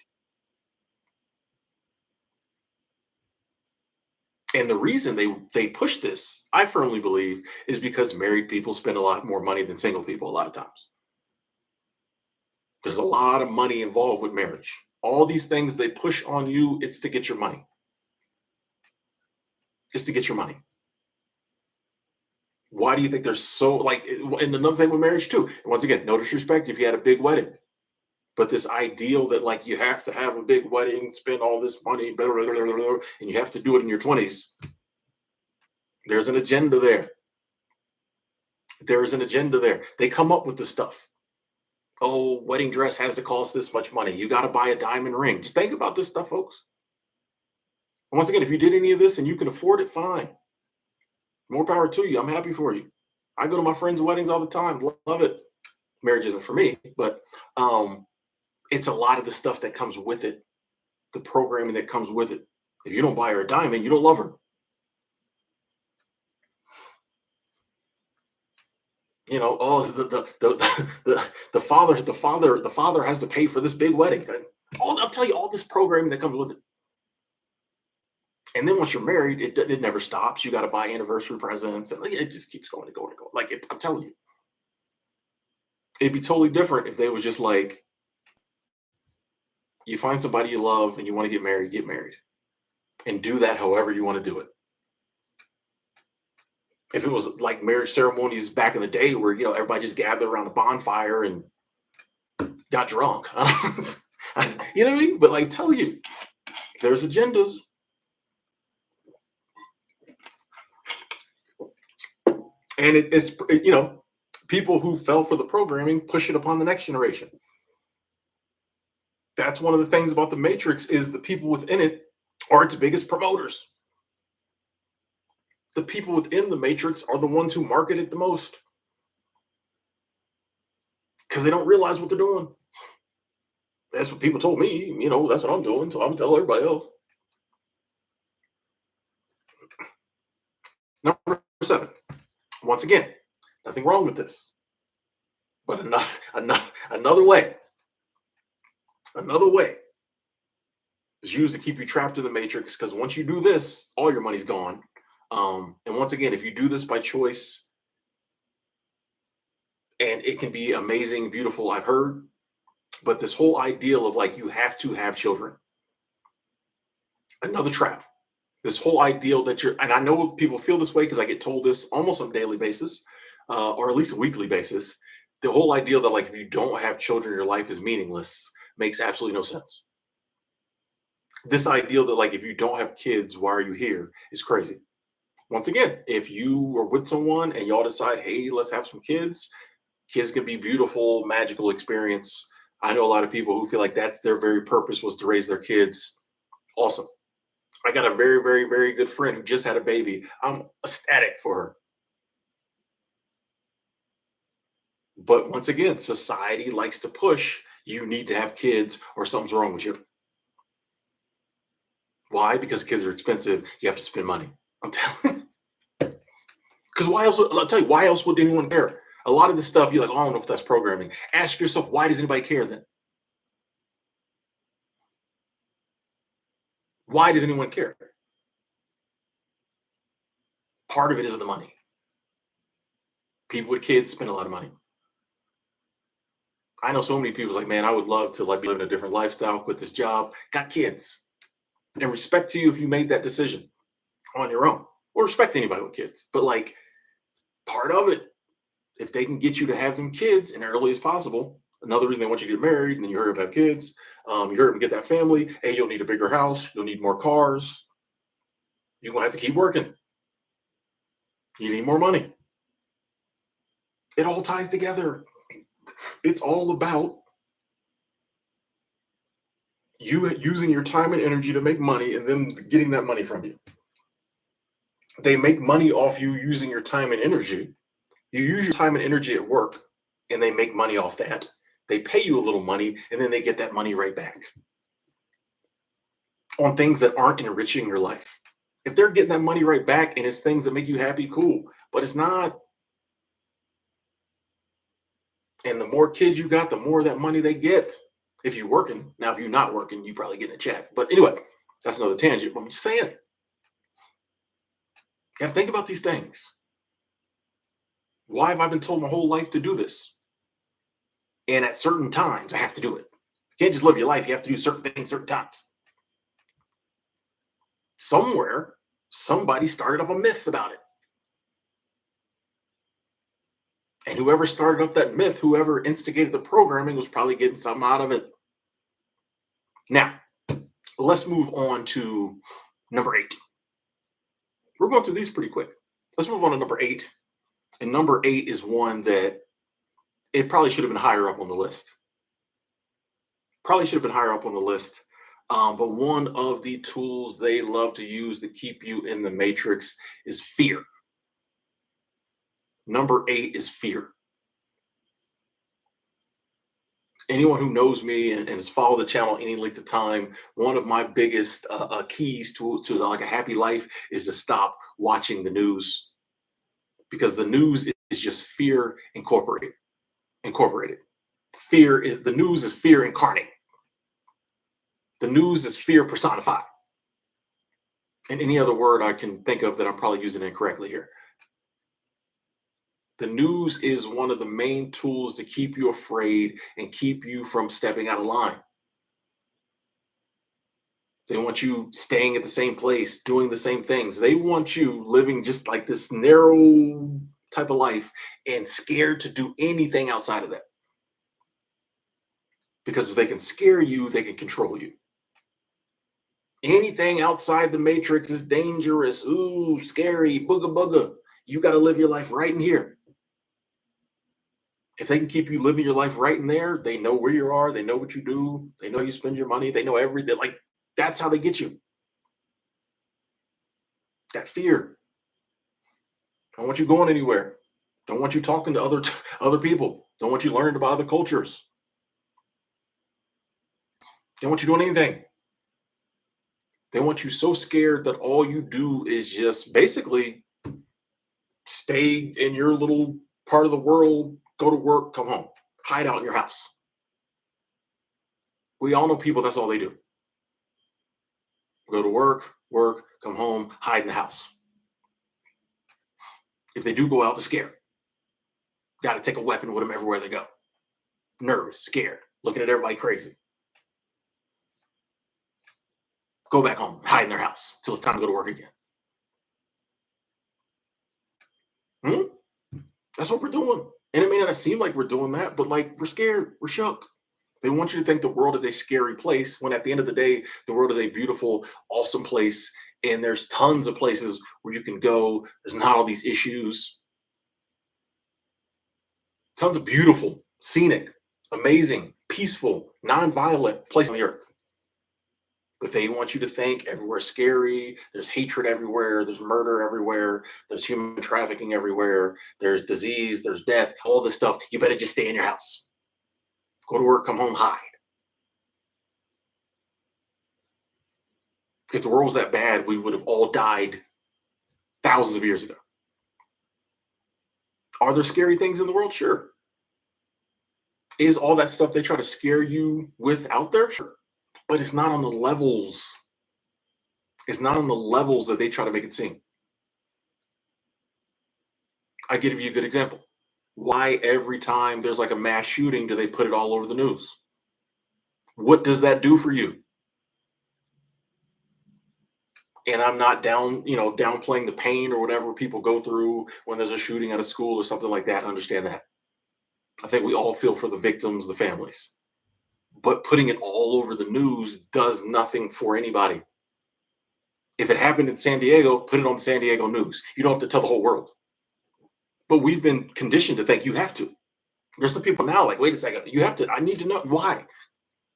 And the reason they push this, I firmly believe, is because married people spend a lot more money than single people a lot of times. There's a lot of money involved with marriage. All these things they push on you, it's to get your money. It's to get your money. Why do you think there's so like? And another thing with marriage too. Once again, no disrespect if you had a big wedding, but this ideal that like you have to have a big wedding, spend all this money, blah, blah, blah, blah, blah, and you have to do it in your 20s. There's an agenda there. There is an agenda there. They come up with this stuff. Oh, wedding dress has to cost this much money. You got to buy a diamond ring. Just think about this stuff, folks. And once again, if you did any of this and you can afford it, fine. More power to you. I'm happy for you. I go to my friends' weddings all the time. Love it. Marriage isn't for me, but it's a lot of the stuff that comes with it, the programming that comes with it. If you don't buy her a diamond, you don't love her. You know, oh, the father has to pay for this big wedding. I'll tell you all this programming that comes with it. And then once you're married, it never stops. You got to buy anniversary presents, and it just keeps going and going and going. Like I'm telling you, it'd be totally different if they was just like, you find somebody you love and you want to get married, and do that however you want to do it. If it was like marriage ceremonies back in the day, where everybody just gathered around a bonfire and got drunk, you know what I mean? But like, tell you, there's agendas. And it's people who fell for the programming push it upon the next generation. That's one of the things about the Matrix is the people within it are its biggest promoters. The people within the Matrix are the ones who market it the most because they don't realize what they're doing. That's what people told me. That's what I'm doing, so I'm gonna tell everybody else. Number 7. Once again, nothing wrong with this, but another way is used to keep you trapped in the Matrix, because once you do this, all your money's gone. And once again, if you do this by choice, and it can be amazing, beautiful, I've heard, but this whole ideal of like you have to have children, another trap. This whole ideal that and I know people feel this way because I get told this almost on a daily basis, or at least a weekly basis. The whole ideal that like if you don't have children, your life is meaningless makes absolutely no sense. This ideal that like if you don't have kids, why are you here is crazy. Once again, if you are with someone and y'all decide, hey, let's have some kids can be beautiful, magical experience. I know a lot of people who feel like that's their very purpose, was to raise their kids. Awesome. I got a very, very, very good friend who just had a baby. I'm ecstatic for her. But once again, society likes to push, you need to have kids or something's wrong with you. Why? Because kids are expensive. You have to spend money. I'm telling you. Because why else? I'll tell you, why else would anyone care? A lot of this stuff, you're like, oh, I don't know if that's programming. Ask yourself, why does anybody care then? Why does anyone care? Part of it is the money. People with kids spend a lot of money. I know so many people's like, man, I would love to like be living a different lifestyle, quit this job, got kids. And respect to you if you made that decision on your own, or respect to anybody with kids. But like part of it, if they can get you to have them kids as early as possible, another reason they want you to get married, and then you hurry up have kids, you hurry up and get that family. Hey, you'll need a bigger house, you'll need more cars. You're gonna have to keep working. You need more money. It all ties together. It's all about you using your time and energy to make money and them getting that money from you. They make money off you using your time and energy. You use your time and energy at work and they make money off that. They pay you a little money and then they get that money right back on things that aren't enriching your life. If they're getting that money right back and it's things that make you happy, cool. But it's not. And the more kids you got, the more that money they get. If you're working. Now, if you're not working, you probably get a check. But anyway, that's another tangent. But I'm just saying. You have to think about these things. Why have I been told my whole life to do this? And at certain times, I have to do it. You can't just live your life. You have to do certain things certain times. Somewhere, Somebody started up a myth about it. And whoever started up that myth, whoever instigated the programming, was probably getting something out of it. Now, let's move on to number 8. We're going through these pretty quick. Let's move on to number 8. And number 8 is one that it probably should have been higher up on the list. Probably should have been higher up on the list. But one of the tools they love to use to keep you in the matrix is fear. Number 8 is fear. Anyone who knows me and has followed the channel any length of time, one of my biggest keys to like a happy life is to stop watching the news, because the news is just fear incorporated. Fear is the news is fear incarnate. The news is fear personified. And any other word I can think of that I'm probably using incorrectly here. The news is one of the main tools to keep you afraid and keep you from stepping out of line. They want you staying at the same place, doing the same things. They want you living just like this narrow type of life and scared to do anything outside of that. Because if they can scare you, they can control you. Anything outside the matrix is dangerous. Ooh, scary, booga booga. You got to live your life right in here. If they can keep you living your life right in there, they know where you are. They know what you do. They know you spend your money. They know everything. Like, that's how they get you. That fear. Don't want you going anywhere. Don't want you talking to other people. Don't want you learning about other cultures. Don't want you doing anything. They want you so scared that all you do is just basically stay in your little part of the world, go to work, come home, hide out in your house. We all know people, that's all they do. Go to work, come home, hide in the house. If they do go out, they're scared. Got to take a weapon with them everywhere they go. Nervous, scared, looking at everybody crazy. Go back home, hide in their house till it's time to go to work again. That's what we're doing. And it may not seem like we're doing that, but like, we're scared, we're shook. They want you to think the world is a scary place when at the end of the day, the world is a beautiful, awesome place. And there's tons of places where you can go. There's not all these issues. Tons of beautiful, scenic, amazing, peaceful, non-violent place on the earth. But they want you to think everywhere's scary. There's hatred everywhere. There's murder everywhere. There's human trafficking everywhere. There's disease. There's death. All this stuff. You better just stay in your house. Go to work, come home, hide. If the world was that bad, we would have all died thousands of years ago. Are there scary things in the world? Sure. Is all that stuff they try to scare you with out there? Sure. But it's not on the levels. It's not on the levels that they try to make it seem. I give you a good example. Why every time there's like a mass shooting, do they put it all over the news? What does that do for you? And I'm not downplaying the pain or whatever people go through when there's a shooting at a school or something like that. I understand that. I think we all feel for the victims, the families. But putting it all over the news does nothing for anybody. If it happened in San Diego, put it on the San Diego news. You don't have to tell the whole world. But we've been conditioned to think you have to. There's some people now like, wait a second, you have to, I need to know. Why?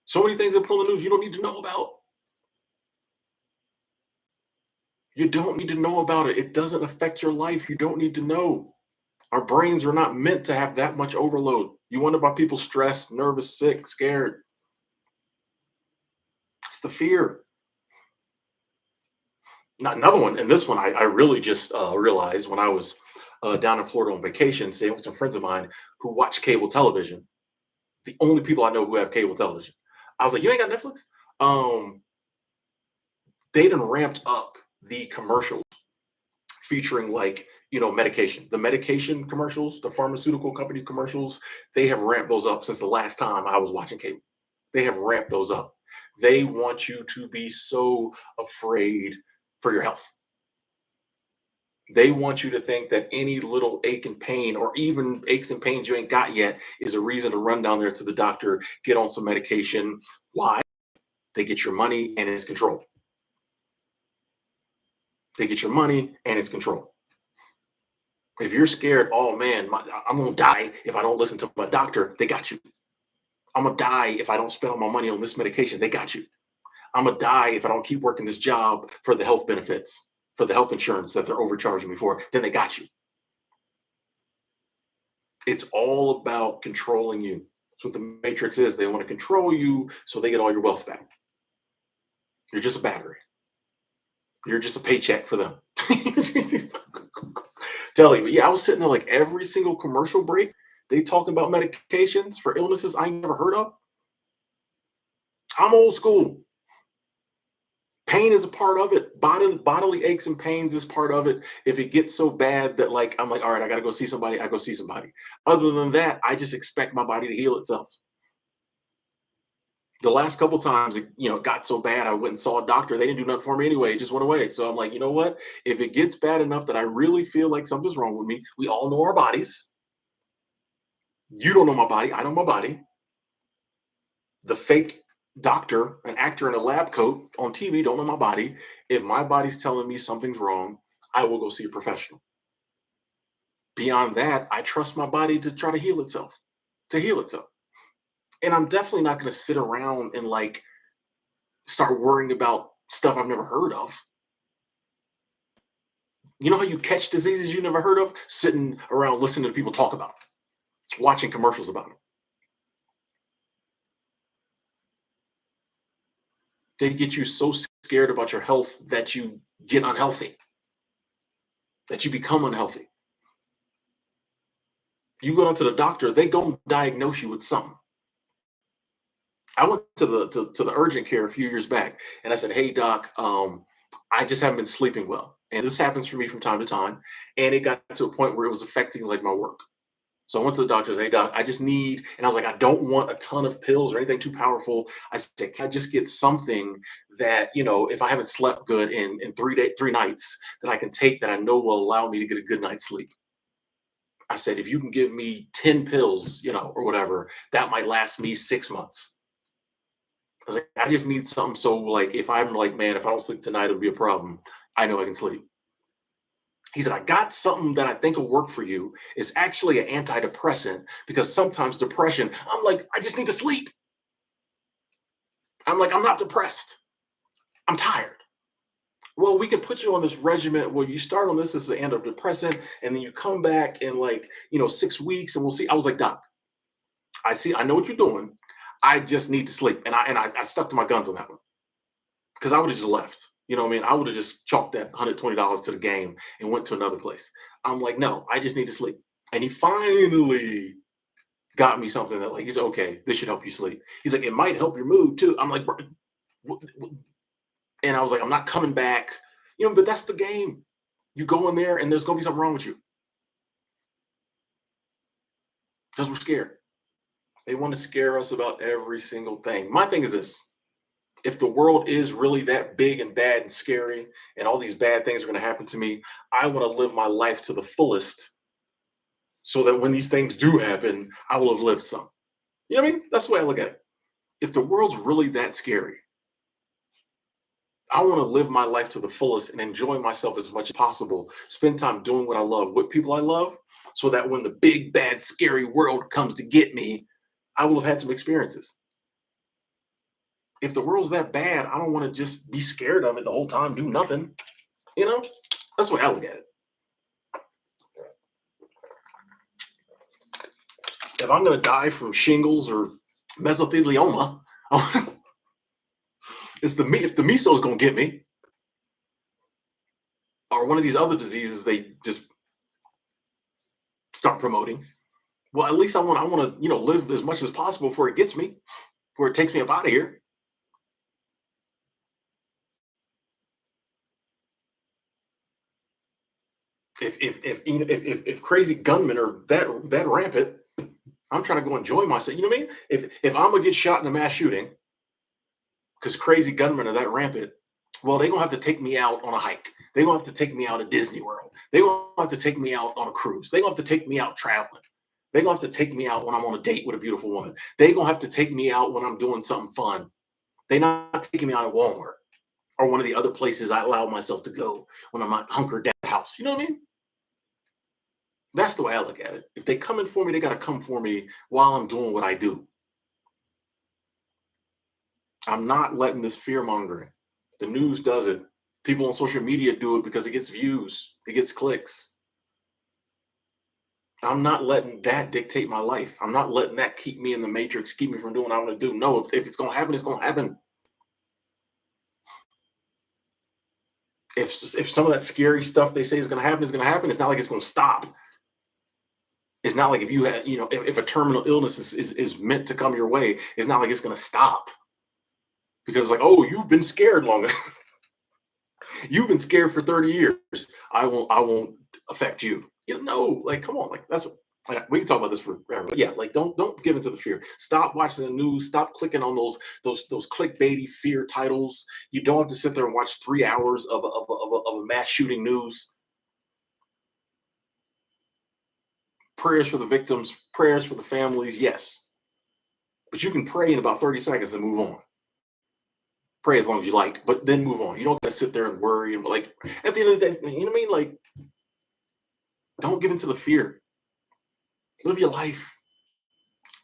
So many things that put on the news you don't need to know about. You don't need to know about it. It doesn't affect your life. You don't need to know. Our brains are not meant to have that much overload. You wonder about people stressed, nervous, sick, scared. It's the fear. Not another one. And this one, I really just realized when I was down in Florida on vacation, staying with some friends of mine who watch cable television. The only people I know who have cable television. I was like, you ain't got Netflix? They done ramped up the commercials featuring like, medication. The medication commercials, the pharmaceutical company commercials, they have ramped those up since the last time I was watching cable. They have ramped those up. They want you to be so afraid for your health. They want you to think that any little ache and pain, or even aches and pains you ain't got yet, is a reason to run down there to the doctor, get on some medication. Why? They get your money and it's control. They get your money and it's control. If you're scared, oh man, I'm gonna die if I don't listen to my doctor, they got you. I'm gonna die if I don't spend all my money on this medication, they got you. I'm gonna die if I don't keep working this job for the health benefits, for the health insurance that they're overcharging me for, then they got you. It's all about controlling you. That's what the Matrix is. They want to control you so they get all your wealth back. You're just a battery. You're just a paycheck for them. Tell you, but yeah, I was sitting there like every single commercial break, they talking about medications for illnesses I never heard of. I'm old school. Pain is a part of it. Bodily aches and pains is part of it. If it gets so bad that like I'm like, all right, I gotta go see somebody, I go see somebody. Other than that, I just expect my body to heal itself. The last couple times it, got so bad, I went and saw a doctor. They didn't do nothing for me anyway. It just went away. So I'm like, you know what? If it gets bad enough that I really feel like something's wrong with me, we all know our bodies. You don't know my body. I know my body. The fake doctor, an actor in a lab coat on TV, don't know my body. If my body's telling me something's wrong, I will go see a professional. Beyond that, I trust my body to try to heal itself, to heal itself. And I'm definitely not going to sit around and like start worrying about stuff I've never heard of. You know how you catch diseases you never heard of? Sitting around listening to people talk about them, watching commercials about them. They get you so scared about your health that you get unhealthy, that you become unhealthy. You go down to the doctor, they go and diagnose you with something. I went to the urgent care a few years back, and I said, "Hey doc, I just haven't been sleeping well, and this happens for me from time to time, and it got to a point where it was affecting like my work." So I went to the doctor. Hey doc, I just need, and I was like, I don't want a ton of pills or anything too powerful. I said, can I just get something that if I haven't slept good in 3 nights, that I can take that I know will allow me to get a good night's sleep. I said, if you can give me 10 pills, or whatever, that might last me 6 months. I was like, I just need something. So like, if I'm like, man, if I don't sleep tonight, it'll be a problem. I know I can sleep. He said, I got something that I think will work for you. It's actually an antidepressant because sometimes depression, I'm like, I just need to sleep. I'm like, I'm not depressed. I'm tired. Well, we can put you on this regimen where you start on this as an antidepressant and then you come back in like, 6 weeks and we'll see. I was like, doc, I see, I know what you're doing. I just need to sleep. And I stuck to my guns on that one because I would have just left. You know what I mean? I would have just chalked that $120 to the game and went to another place. I'm like, no, I just need to sleep. And he finally got me something that like, he's okay, this should help you sleep. He's like, it might help your mood too. I'm like, and I was like, I'm not coming back, but that's the game. You go in there and there's gonna be something wrong with you because we're scared. They want to scare us about every single thing. My thing is this: if the world is really that big and bad and scary, and all these bad things are going to happen to me, I want to live my life to the fullest so that when these things do happen, I will have lived some. You know what I mean? That's the way I look at it. If the world's really that scary, I want to live my life to the fullest and enjoy myself as much as possible. Spend time doing what I love with people I love so that when the big, bad, scary world comes to get me, I will have had some experiences. If the world's that bad, I don't want to just be scared of it the whole time, do nothing. You know, that's the way I look at it. If I'm going to die from shingles or mesothelioma, it's the if the meso's going to get me, or one of these other diseases they just start promoting. Well, at least I want to live as much as possible before it gets me, before it takes me up out of here. If crazy gunmen are that rampant, I'm trying to go enjoy myself. You know what I mean? If I'm gonna get shot in a mass shooting because crazy gunmen are that rampant, Well, they're gonna have to take me out on a hike. They're gonna have to take me out at Disney World. They're gonna have to take me out on a cruise. They're gonna have to take me out traveling. They're gonna have to take me out when I'm on a date with a beautiful woman. They're gonna have to take me out when I'm doing something fun. They're not taking me out at Walmart or one of the other places I allow myself to go when I'm not hunkered down at the house. You know what I mean? That's the way I look at it. If they coming for me, they gotta come for me while I'm doing what I do. I'm not letting this fear mongering. The news does it. People on social media do it because it gets views, it gets clicks. I'm not letting that dictate my life. I'm not letting that keep me in the matrix, keep me from doing what I want to do. No, if it's gonna happen, it's gonna happen. If some of that scary stuff they say is gonna happen is gonna happen, it's not like it's gonna stop. It's not like if you had, if a terminal illness is meant to come your way, it's not like it's gonna stop. Because it's like, oh, you've been scared long enough. You've been scared for 30 years. I won't affect you. No, like come on, like like, we can talk about this forever. But yeah, like don't give into the fear. Stop watching the news. Stop clicking on those clickbaity fear titles. You don't have to sit there and watch 3 hours of a mass shooting news. Prayers for the victims, prayers for the families, yes. But you can pray in about 30 seconds and move on. Pray as long as you like, but then move on. You don't gotta sit there and worry and like at the end of the day, you know what I mean? Like, don't give into the fear. Live your life.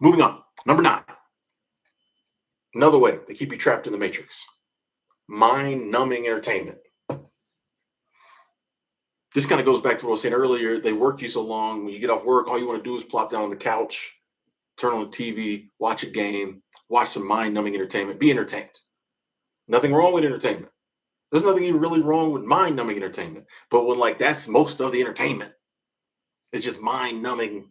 Moving on. Number 9. Another way they keep you trapped in the matrix. Mind numbing entertainment. This kind of goes back to what I was saying earlier. They work you so long. When you get off work, all you want to do is plop down on the couch, turn on the TV, watch a game, watch some mind numbing entertainment, be entertained. Nothing wrong with entertainment. There's nothing even really wrong with mind numbing entertainment. But when like that's most of the entertainment, it's just mind numbing.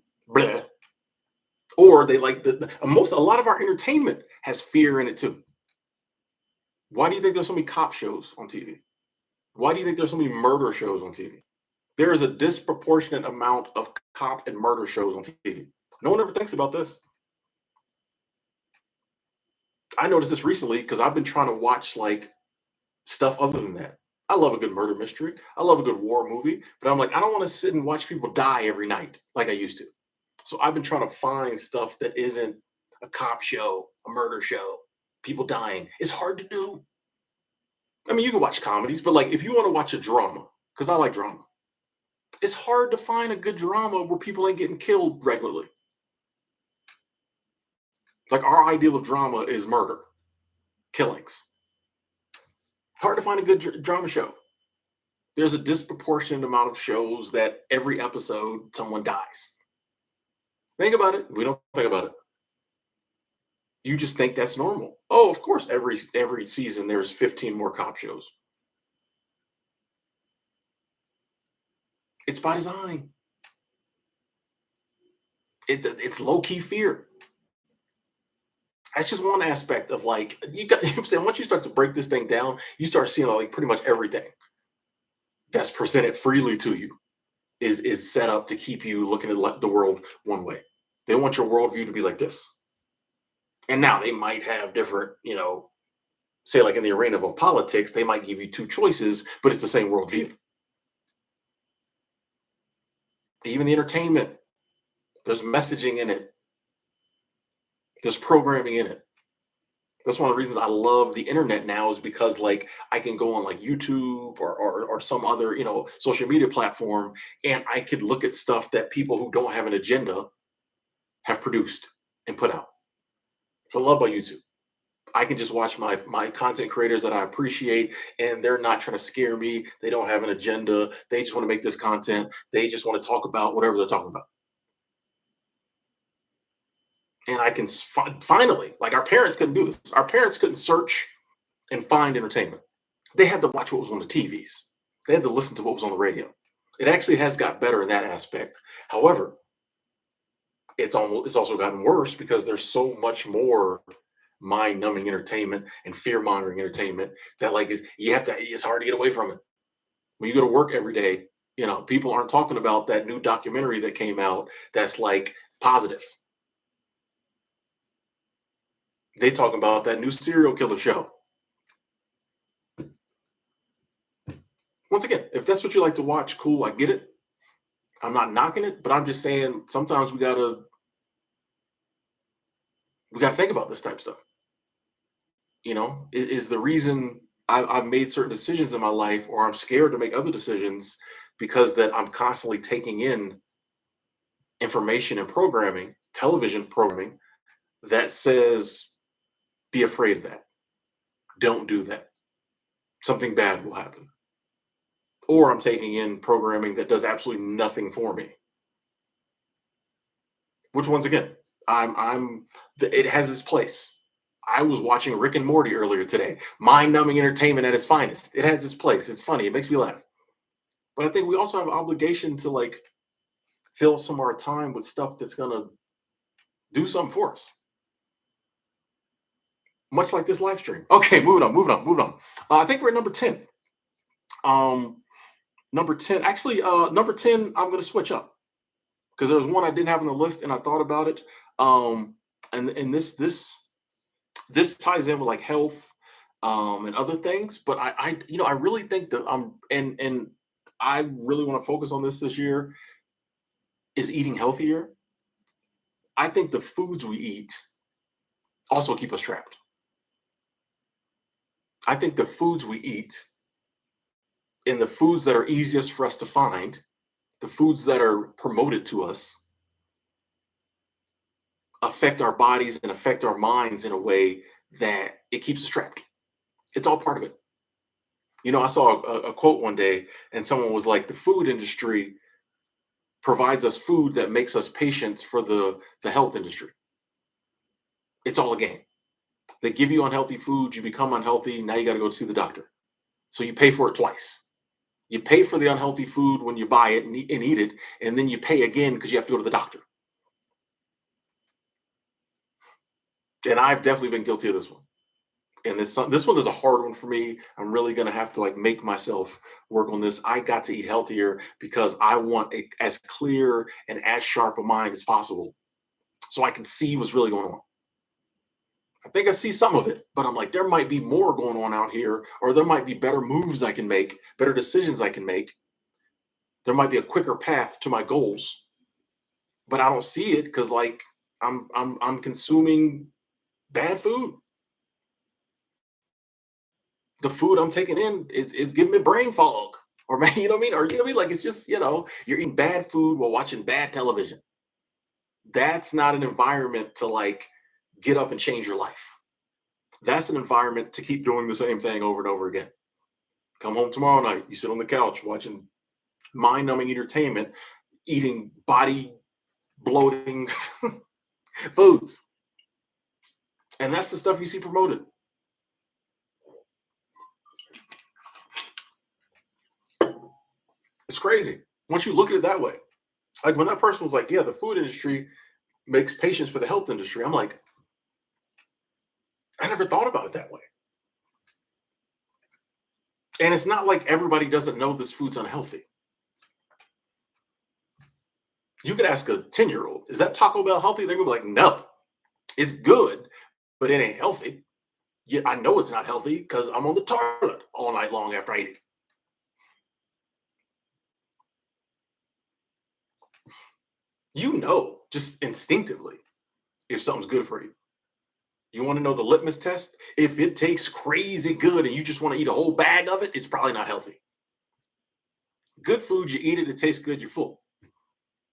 Or they like a lot of our entertainment has fear in it too. Why do you think there's so many cop shows on TV? Why do you think there's so many murder shows on TV? There is a disproportionate amount of cop and murder shows on TV. No one ever thinks about this. I noticed this recently because I've been trying to watch like stuff other than that. I love a good murder mystery. I love a good war movie, but I'm like, I don't want to sit and watch people die every night like I used to. So I've been trying to find stuff that isn't a cop show, a murder show, people dying. It's hard to do. I mean, you can watch comedies, but like if you want to watch a drama, because I like drama, it's hard to find a good drama where people ain't getting killed regularly. Like our ideal of drama is murder, killings. Hard to find a good drama show. There's a disproportionate amount of shows that every episode someone dies. Think about it. We don't think about it. You just think that's normal. Oh, of course, every season there's 15 more cop shows. It's by design. It's low key fear. That's just one aspect of like you got. I'm saying once you start to break this thing down, you start seeing like pretty much everything that's presented freely to you is set up to keep you looking at the world one way. They want your worldview to be like this. And now they might have different, say like in the arena of politics, they might give you two choices, but it's the same worldview. Even the entertainment, there's messaging in it, there's programming in it. That's one of the reasons I love the internet now is because like I can go on like YouTube or some other, social media platform and I could look at stuff that people who don't have an agenda have produced and put out. So I love about YouTube. I can just watch my content creators that I appreciate, and they're not trying to scare me. They don't have an agenda. They just want to make this content. They just want to talk about whatever they're talking about. And I can finally, like our parents couldn't do this. Our parents couldn't search and find entertainment. They had to watch what was on the TVs. They had to listen to what was on the radio. It actually has got better in that aspect. However, it's also gotten worse because there's so much more mind-numbing entertainment and fear-mongering entertainment that like it's hard to get away from it. When you go to work every day, people aren't talking about that new documentary that came out that's like positive. They talking about that new serial killer show. Once again, if that's what you like to watch, cool, I get it. I'm not knocking it, but I'm just saying sometimes we gotta think about this type of stuff. Is the reason I've made certain decisions in my life, or I'm scared to make other decisions because that I'm constantly taking in information and programming, television programming that says, be afraid of that. Don't do that. Something bad will happen. Or I'm taking in programming that does absolutely nothing for me. Which once again, it has its place. I was watching Rick and Morty earlier today. Mind-numbing entertainment at its finest. It has its place. It's funny. It makes me laugh. But I think we also have an obligation to like fill some of our time with stuff that's gonna do something for us. Much like this live stream. Okay, moving on. I think we're at number 10. Um, number 10. Actually, number 10, I'm gonna switch up because there was one I didn't have on the list and I thought about it. And this ties in with like health and other things, but I really think that and I really want to focus on this year is eating healthier. I think the foods we eat also keep us trapped. I think the foods we eat and the foods that are easiest for us to find, the foods that are promoted to us, affect our bodies and affect our minds in a way that it keeps us trapped. It's all part of it. I saw a quote one day, and someone was like, "The food industry provides us food that makes us patients for the health industry. It's all a game. They give you unhealthy food, you become unhealthy. Now you got to go see the doctor. So you pay for it twice. You pay for the unhealthy food when you buy it and eat it, and then you pay again because you have to go to the doctor." And I've definitely been guilty of this one. And this one is a hard one for me. I'm really gonna have to like make myself work on this. I got to eat healthier because I want as clear and as sharp a mind as possible, so I can see what's really going on. I think I see some of it, but I'm like, there might be more going on out here, or there might be better moves I can make, better decisions I can make. There might be a quicker path to my goals, but I don't see it because like I'm consuming bad food. The food I'm taking in is giving me brain fog. Or man, you know what I mean? Or you know what I mean? Like it's just, you're eating bad food while watching bad television. That's not an environment to like get up and change your life. That's an environment to keep doing the same thing over and over again. Come home tomorrow night, you sit on the couch watching mind-numbing entertainment, eating body bloating foods. And that's the stuff you see promoted. It's crazy. Once you look at it that way. Like when that person was like, yeah, the food industry makes patients for the health industry. I'm like, I never thought about it that way. And it's not like everybody doesn't know this food's unhealthy. You could ask a 10-year-old, is that Taco Bell healthy? They're gonna be like, no, it's good, but it ain't healthy. Yeah, I know it's not healthy because I'm on the toilet all night long after I eat it. Just instinctively if something's good for you. You want to know the litmus test? If it tastes crazy good and you just want to eat a whole bag of it, it's probably not healthy. Good food, you eat it, it tastes good, you're full.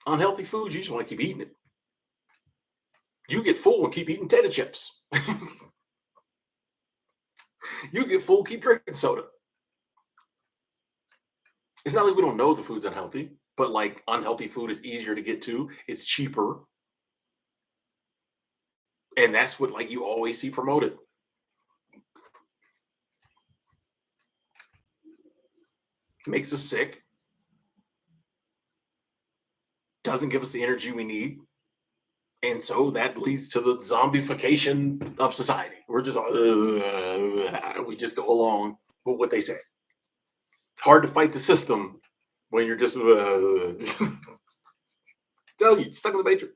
Unhealthy food, you just want to keep eating it. You get full and keep eating potato chips. You get full, keep drinking soda. It's not like we don't know the food's unhealthy, but like unhealthy food is easier to get to. It's cheaper. And that's what like you always see promoted. Makes us sick, doesn't give us the energy we need. And so that leads to the zombification of society. We're just, we just go along with what they say. Hard to fight the system when you're just, tell you, stuck in the matrix.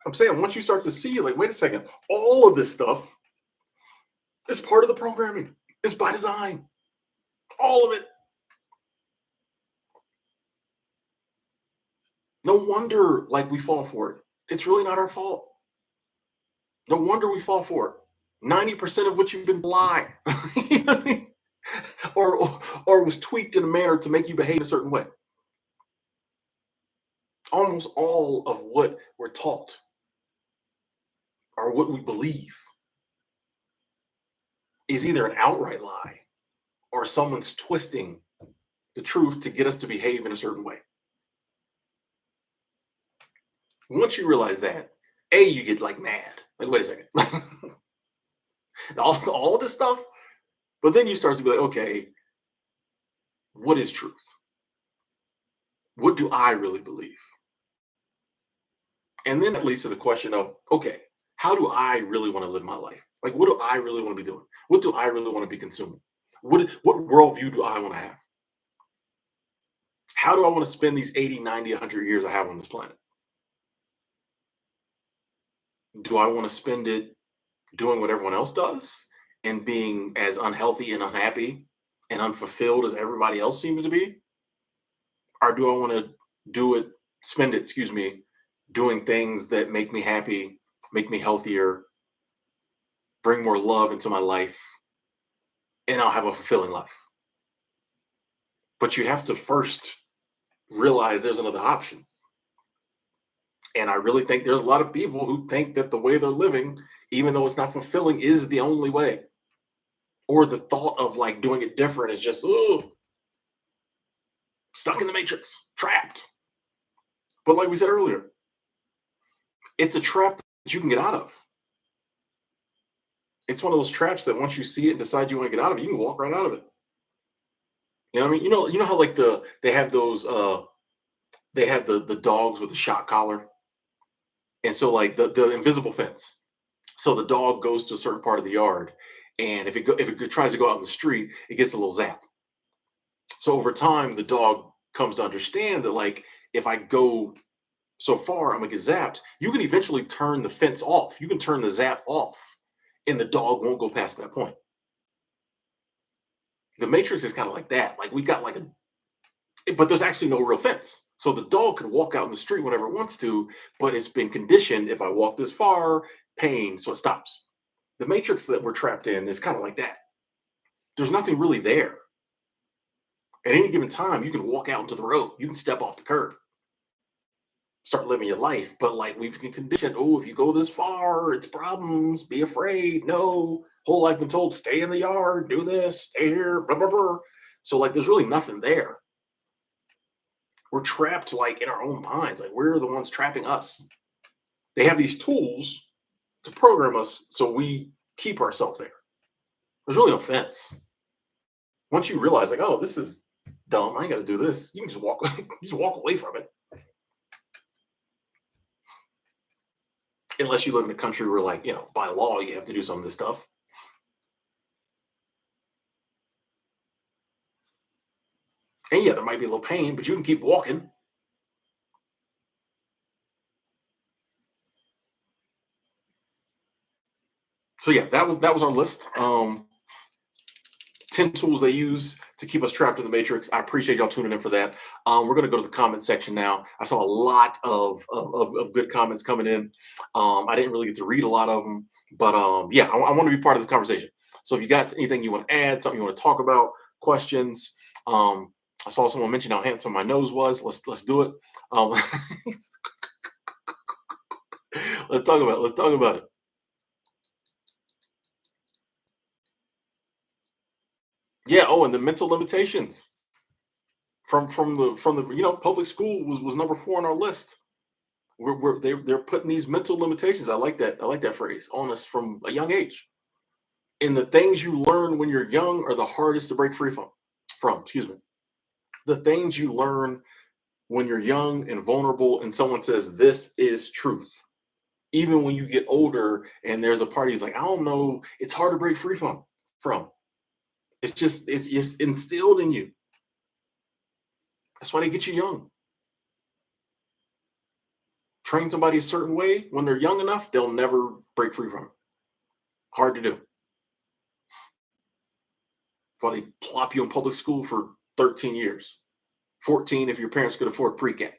I'm saying once you start to see, like, wait a second, all of this stuff is part of the programming. It's by design. All of it. No wonder like we fall for it. It's really not our fault. No wonder we fall for it. 90% of what you've been lie. You know what I mean? or was tweaked in a manner to make you behave a certain way. Almost all of what we're taught or what we believe is either an outright lie or someone's twisting the truth to get us to behave in a certain way. Once you realize that, you get like mad. Like, wait a second. all this stuff. But then you start to be like, okay, what is truth? What do I really believe? And then that leads to the question of, okay, how do I really want to live my life? Like, what do I really want to be doing? What do I really want to be consuming? What worldview do I want to have? How do I want to spend these 80, 90, 100 years I have on this planet? Do I want to spend it doing what everyone else does and being as unhealthy and unhappy and unfulfilled as everybody else seems to be? Or do I want to spend it, excuse me, doing things that make me happy, make me healthier, bring more love into my life, and I'll have a fulfilling life? But you have to first realize there's another option. And I really think there's a lot of people who think that the way they're living, even though it's not fulfilling, is the only way. Or the thought of like doing it different is just, ooh, stuck in the matrix, trapped. But like we said earlier, it's a trap that you can get out of. It's one of those traps that once you see it and decide you want to get out of it, you can walk right out of it. You know what I mean? You know how like they have those they have the dogs with the shock collar. And so like the invisible fence. So the dog goes to a certain part of the yard, and if it tries to go out in the street, it gets a little zap. So over time, the dog comes to understand that like if I go so far, I'm gonna get zapped. You can eventually turn the fence off. You can turn the zap off, and the dog won't go past that point. The Matrix is kind of like that. Like we got like but there's actually no real fence. So the dog can walk out in the street whenever it wants to, but it's been conditioned. If I walk this far, pain, so it stops. The matrix that we're trapped in is kind of like that. There's nothing really there. At any given time, you can walk out into the road, you can step off the curb, start living your life. But like we've been conditioned, oh, if you go this far, it's problems, be afraid. No, whole life been told, stay in the yard, do this, stay here, blah, blah, blah. So like there's really nothing there. We're trapped like in our own minds. Like we're the ones trapping us. They have these tools to program us so we keep ourselves there. There's really no fence. Once you realize, like, oh, this is dumb, I ain't got to do this. You can just walk, you just walk away from it. Unless you live in a country where, like, by law, you have to do some of this stuff. And yeah, there might be a little pain, but you can keep walking. So yeah, that was our list. 10 tools they use to keep us trapped in the matrix. I appreciate y'all tuning in for that. We're going to go to the comment section now. I saw a lot of good comments coming in. I didn't really get to read a lot of them, but yeah, I want to be part of this conversation. So if you got anything you want to add, something you want to talk about, questions, I saw someone mention how handsome my nose was. Let's do it. Let's talk about it. Let's talk about it. Yeah. Oh, and the mental limitations from the public school was number 4 on our list. They're putting these mental limitations. I like that. I like that phrase on us from a young age. And the things you learn when you're young are the hardest to break free from. Excuse me. The things you learn when you're young and vulnerable, and someone says this is truth. Even when you get older, and there's a party, it's like, I don't know. It's hard to break free from. It's instilled in you. That's why they get you young. Train somebody a certain way when they're young enough, they'll never break free from it. Hard to do. While they plop you in public school for 13 years, 14 if your parents could afford pre-K.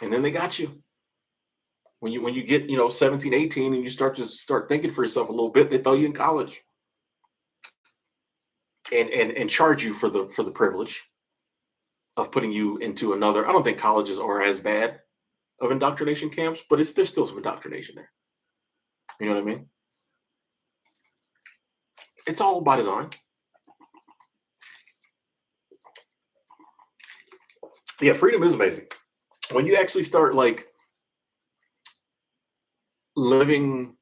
And then they got you. When you get, 17, 18 and you start thinking for yourself a little bit, they throw you in college and charge you for the privilege of putting you into another. I don't think colleges are as bad of indoctrination camps, but there's still some indoctrination there. You know what I mean? It's all by design. Yeah, freedom is amazing. When you actually start like living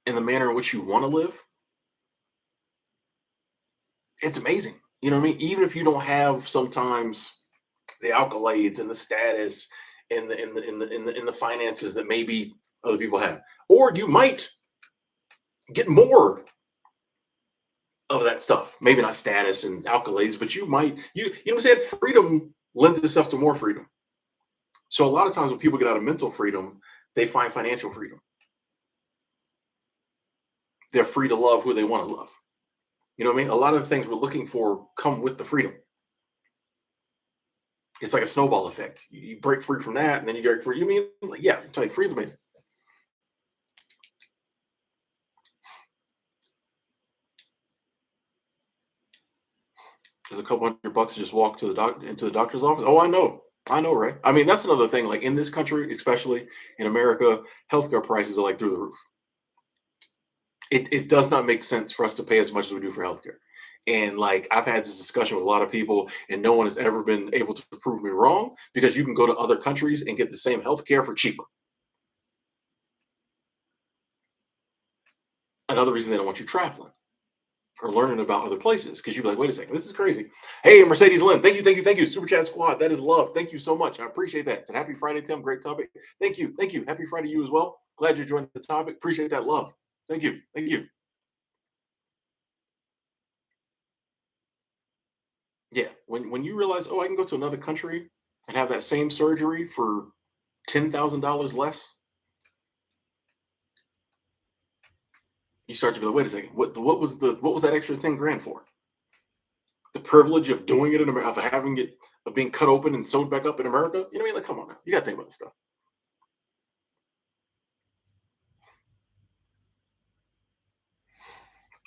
in the manner in which you want to live, it's amazing. You know what I mean? Even if you don't have sometimes the accolades and the status and the finances that maybe other people have, or you might get more of that stuff. Maybe not status and accolades, but you know what I'm saying? Freedom lends itself to more freedom. So a lot of times when people get out of mental freedom, they find financial freedom. They're free to love who they want to love. You know what I mean? A lot of the things we're looking for come with the freedom. It's like a snowball effect. You break free from that, and then you get free. You mean, like, yeah, I'm telling you, freedom's amazing. There's a couple $100 to just walk to into the doctor's office. Oh, I know, right? I mean, that's another thing. Like in this country, especially in America, healthcare prices are like through the roof. It does not make sense for us to pay as much as we do for healthcare. And like I've had this discussion with a lot of people, and no one has ever been able to prove me wrong because you can go to other countries and get the same healthcare for cheaper. Another reason they don't want you traveling or learning about other places because you'd be like, wait a second, this is crazy. Hey, Mercedes Lynn, thank you, thank you, thank you. Super Chat Squad, that is love. Thank you so much. I appreciate that. It's a happy Friday, Tim. Great topic. Thank you, thank you. Happy Friday to you as well. Glad you joined the topic. Appreciate that love. Thank you, thank you. Yeah, when you realize, oh, I can go to another country and have that same surgery for $10,000 less, you start to be like, wait a second, what was that extra 10 grand for? The privilege of doing it in America, of having it, of being cut open and sewed back up in America. You know what I mean? Like, come on now, you got to think about this stuff.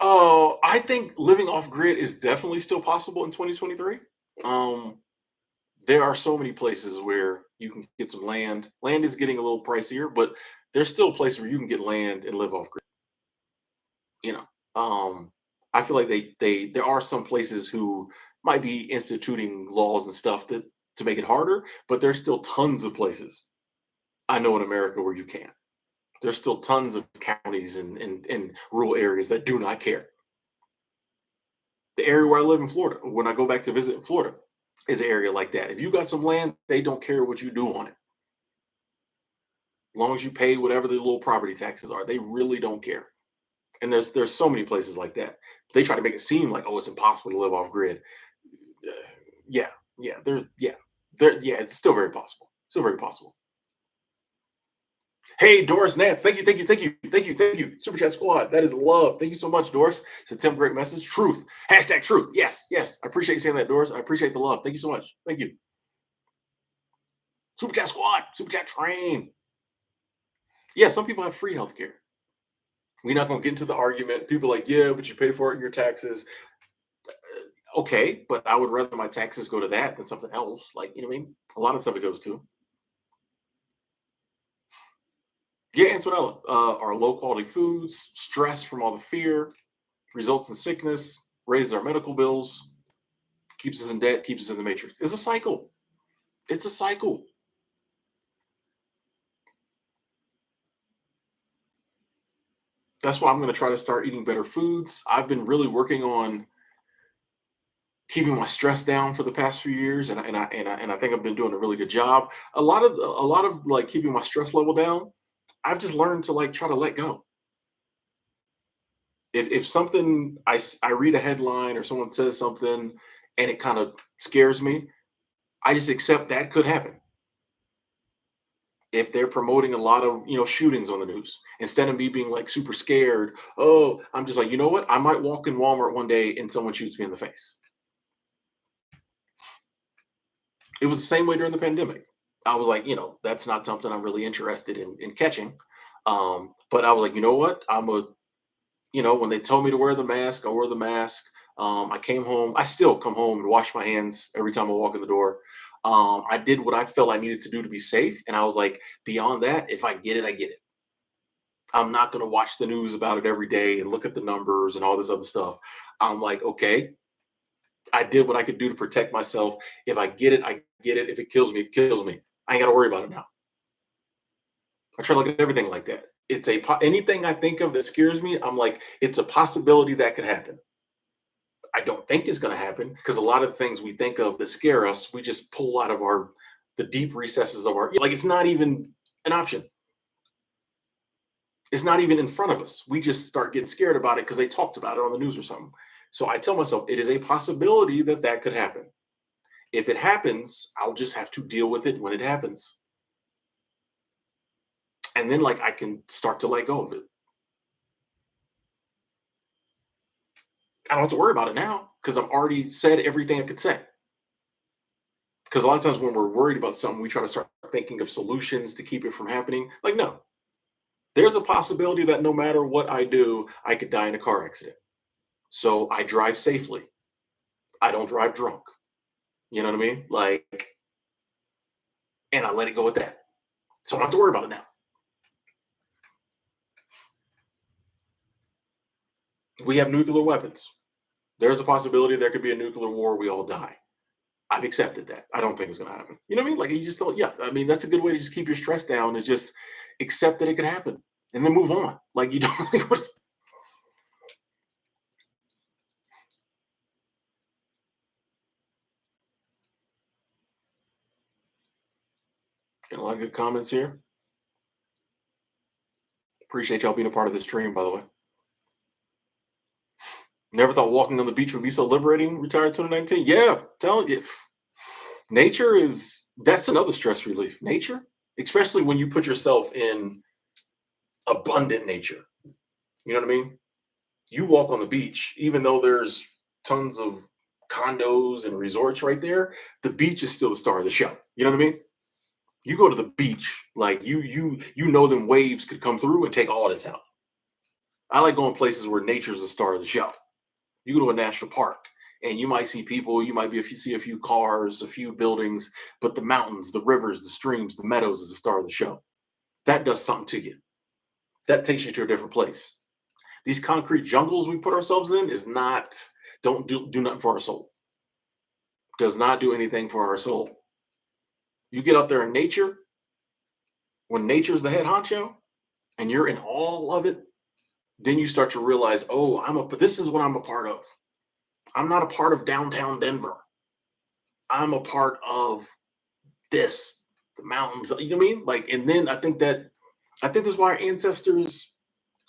Oh, I think living off grid is definitely still possible in 2023. Um, there are so many places where you can get some land. Land is getting a little pricier, but there's still places where you can get land and live off grid. You know, I feel like there are some places who might be instituting laws and stuff to make it harder, but there's still tons of places I know in America where you can. There's still tons of counties and rural areas that do not care. The area where I live in Florida, when I go back to visit in Florida, is an area like that. If you got some land, they don't care what you do on it. As long as you pay whatever the little property taxes are, they really don't care. And there's so many places like that. They try to make it seem like, oh, it's impossible to live off grid. Uh, yeah, yeah, it's still very possible. Still very possible. Hey, Doris Nance, thank you, thank you, thank you, thank you, thank you. Super Chat Squad, that is love. Thank you so much, Doris. It's a Tim, great message. Truth. Hashtag truth. Yes, yes. I appreciate you saying that, Doris. I appreciate the love. Thank you so much. Thank you. Super Chat Squad, Super Chat Train. Yeah, some people have free healthcare. We're not going to get into the argument. People are like, yeah, but you pay for it in your taxes. Okay, but I would rather my taxes go to that than something else. Like, you know what I mean? A lot of stuff it goes to. Yeah, Antonella, our low quality foods, stress from all the fear, results in sickness, raises our medical bills, keeps us in debt, keeps us in the matrix. It's a cycle. It's a cycle. That's why I'm going to try to start eating better foods. I've been really working on keeping my stress down for the past few years, and I think I've been doing a really good job. A lot of like keeping my stress level down. I've just learned to like try to let go. If something I read a headline or someone says something and it kind of scares me, I just accept that could happen. if they're promoting a lot of shootings on the news, instead of me being like super scared, oh, I'm just like, you know what, I might walk in Walmart one day and someone shoots me in the face. It was the same way during the pandemic. I was like, that's not something I'm really interested in catching. But I was like, you know what, when they told me to wear the mask, I wore the mask. I came home. I still come home and wash my hands every time I walk in the door. I did what I felt I needed to do to be safe, and I was like, beyond that, if I get it, I get it. I'm not going to watch the news about it every day and look at the numbers and all this other stuff. I'm like, okay, I did what I could do to protect myself. If I get it, I get it. If it kills me, it kills me. I ain't got to worry about it now. I try to look at everything like that. Anything I think of that scares me, I'm like, it's a possibility that could happen. I don't think is going to happen because a lot of the things we think of that scare us, we just pull out of the deep recesses of our, like, it's not even an option. It's not even in front of us. We just start getting scared about it because they talked about it on the news or something. So I tell myself it is a possibility that that could happen. If it happens, I'll just have to deal with it when it happens. And then like I can start to let go of it. I don't have to worry about it now because I've already said everything I could say. Because a lot of times when we're worried about something, we try to start thinking of solutions to keep it from happening. Like, no, there's a possibility that no matter what I do, I could die in a car accident. So I drive safely. I don't drive drunk. You know what I mean? Like, and I let it go with that. So I don't have to worry about it now. We have nuclear weapons. There's a possibility there could be a nuclear war. We all die. I've accepted that. I don't think it's going to happen. You know what I mean? Like, you just don't. Yeah. I mean, that's a good way to just keep your stress down, is just accept that it could happen and then move on. Like, you don't. What's Getting a lot of good comments here. Appreciate y'all being a part of this stream, by the way. Never thought walking on the beach would be so liberating. Retired 2019. Yeah, telling you, nature is that's another stress relief. Nature, especially when you put yourself in abundant nature. You know what I mean? You walk on the beach, even though there's tons of condos and resorts right there, the beach is still the star of the show. You know what I mean? You go to the beach, like you know them waves could come through and take all this out. I like going places where nature's the star of the show. You go to a national park and you might see people, you might be if you see a few cars, a few buildings, but the mountains, the rivers, the streams, the meadows is the star of the show. That does something to you. That takes you to a different place. These concrete jungles we put ourselves in is not don't do nothing for our soul. Does not do anything for our soul. You get out there in nature, when nature's the head honcho and you're in all of it, then you start to realize, oh, this is what I'm a part of. I'm not a part of downtown Denver. I'm a part of this, the mountains. You know what I mean? Like, and then I think that's why our ancestors,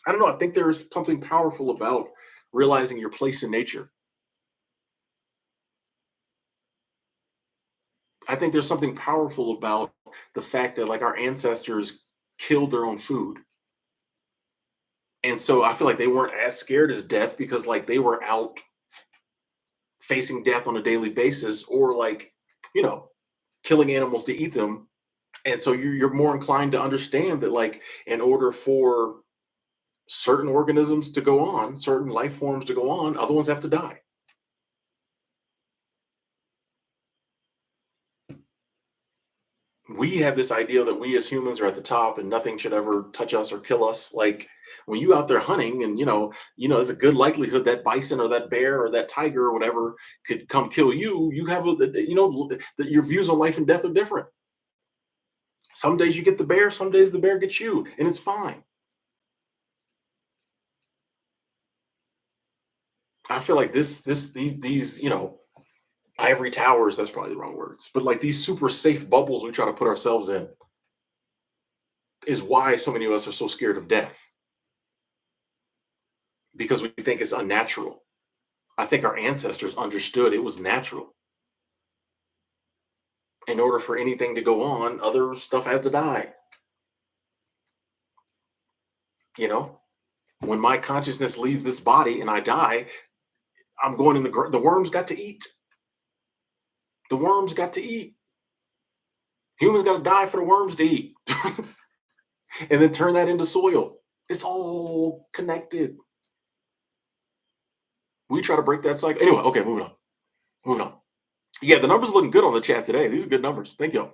I don't know, I think there's something powerful about realizing your place in nature. I think there's something powerful about the fact that like our ancestors killed their own food. And so I feel like they weren't as scared as death because like they were out facing death on a daily basis, or like, you know, killing animals to eat them. And so you're more inclined to understand that like in order for certain organisms to go on, certain life forms to go on, other ones have to die. We have this idea that we as humans are at the top and nothing should ever touch us or kill us. Like when you out there hunting and there's a good likelihood that bison or that bear or that tiger or whatever could come kill you. You have that your views on life and death are different. Some days you get the bear, some days the bear gets you, and it's fine. I feel like these ivory towers, that's probably the wrong words, but like these super safe bubbles we try to put ourselves in is why so many of us are so scared of death, because we think it's unnatural. I think our ancestors understood it was natural. In order for anything to go on, other stuff has to die. You know, when my consciousness leaves this body and I die, I'm going in the worms got to eat. The worms got to eat. Humans got to die for the worms to eat, and then turn that into soil. It's all connected. We try to break that cycle. Anyway, okay, moving on. Moving on. Yeah, the numbers are looking good on the chat today. These are good numbers. Thank you.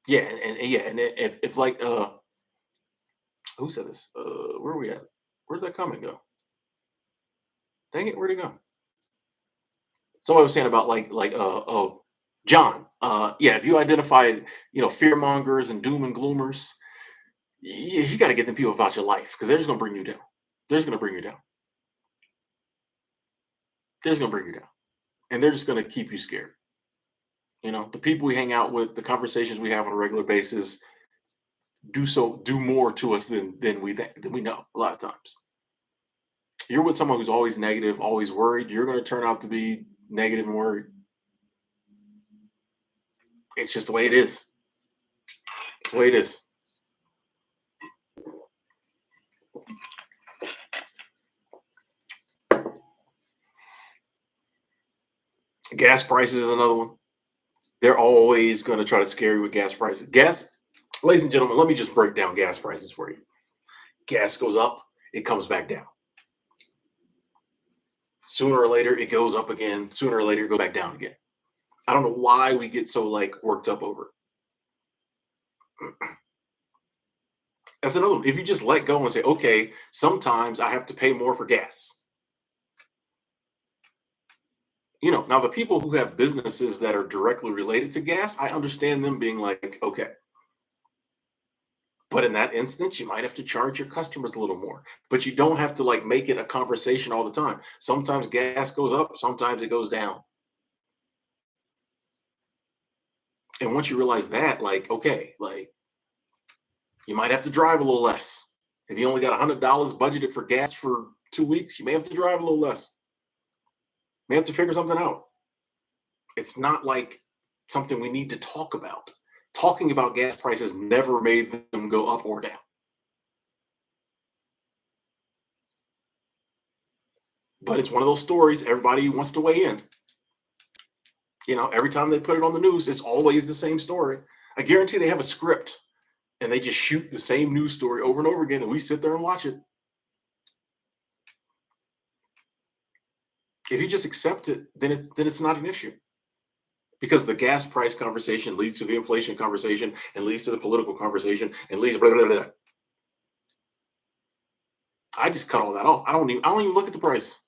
Yeah, and yeah, and if like who said this? Where are we at? Where'd that comment go? Dang it, where'd it go? Somebody was saying about oh, John. Yeah, if you identify, fear mongers and doom and gloomers, you got to get them people about your life because they're just gonna bring you down. They're just gonna bring you down. They're just gonna bring you down, and they're just gonna keep you scared. The people we hang out with, the conversations we have on a regular basis, do more to us than we know a lot of times. You're with someone who's always negative, always worried, you're going to turn out to be negative and worried. It's just the way it is. It's the way it is. Gas prices is another one. They're always going to try to scare you with gas prices. Ladies and gentlemen, let me just break down gas prices for you. Gas goes up, it comes back down. Sooner or later, it goes up again. Sooner or later, it goes back down again. I don't know why we get so worked up over it. That's another one. If you just let go and say, okay, sometimes I have to pay more for gas. Now the people who have businesses that are directly related to gas, I understand them being like, okay. But in that instance, you might have to charge your customers a little more. But you don't have to make it a conversation all the time. Sometimes gas goes up, sometimes it goes down. And once you realize that, okay, you might have to drive a little less. If you only got $100 budgeted for gas for 2 weeks, you may have to drive a little less. You may have to figure something out. It's not like something we need to talk about. Talking about gas prices never made them go up or down. But it's one of those stories everybody wants to weigh in. Every time they put it on the news, it's always the same story. I guarantee they have a script and they just shoot the same news story over and over again, and we sit there and watch it. If you just accept it, then it's not an issue. Because the gas price conversation leads to the inflation conversation and leads to the political conversation and leads to blah, blah, blah, blah. I just cut all that off. I don't even look at the price.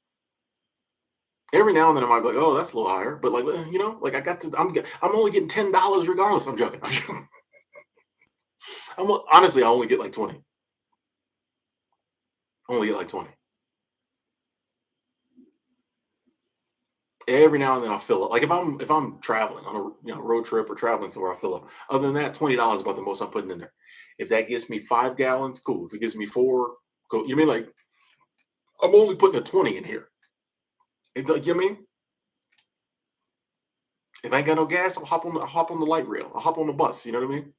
Every now and then I might be like, oh, that's a little higher, but I'm only getting $10 regardless. I'm joking. Honestly, I only get 20. Only get 20. Every now and then I'll fill up. If I'm traveling on a road trip or traveling somewhere, I'll fill up. Other than that, $20 is about the most I'm putting in there. If that gets me 5 gallons, cool. If it gives me 4, cool. You mean I'm only putting a 20 in here. You know what I mean? If I ain't got no gas, I'll hop on the light rail. I'll hop on the bus. You know what I mean?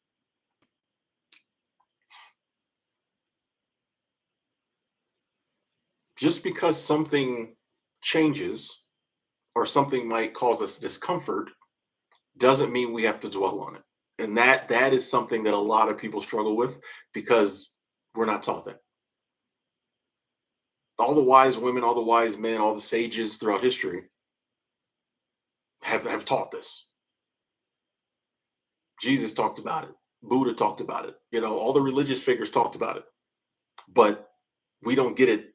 Just because something changes or something might cause us discomfort doesn't mean we have to dwell on it. And that is something that a lot of people struggle with because we're not taught that. All the wise women, all the wise men, all the sages throughout history have taught this. Jesus talked about it. Buddha talked about it. All the religious figures talked about it. But we don't get it.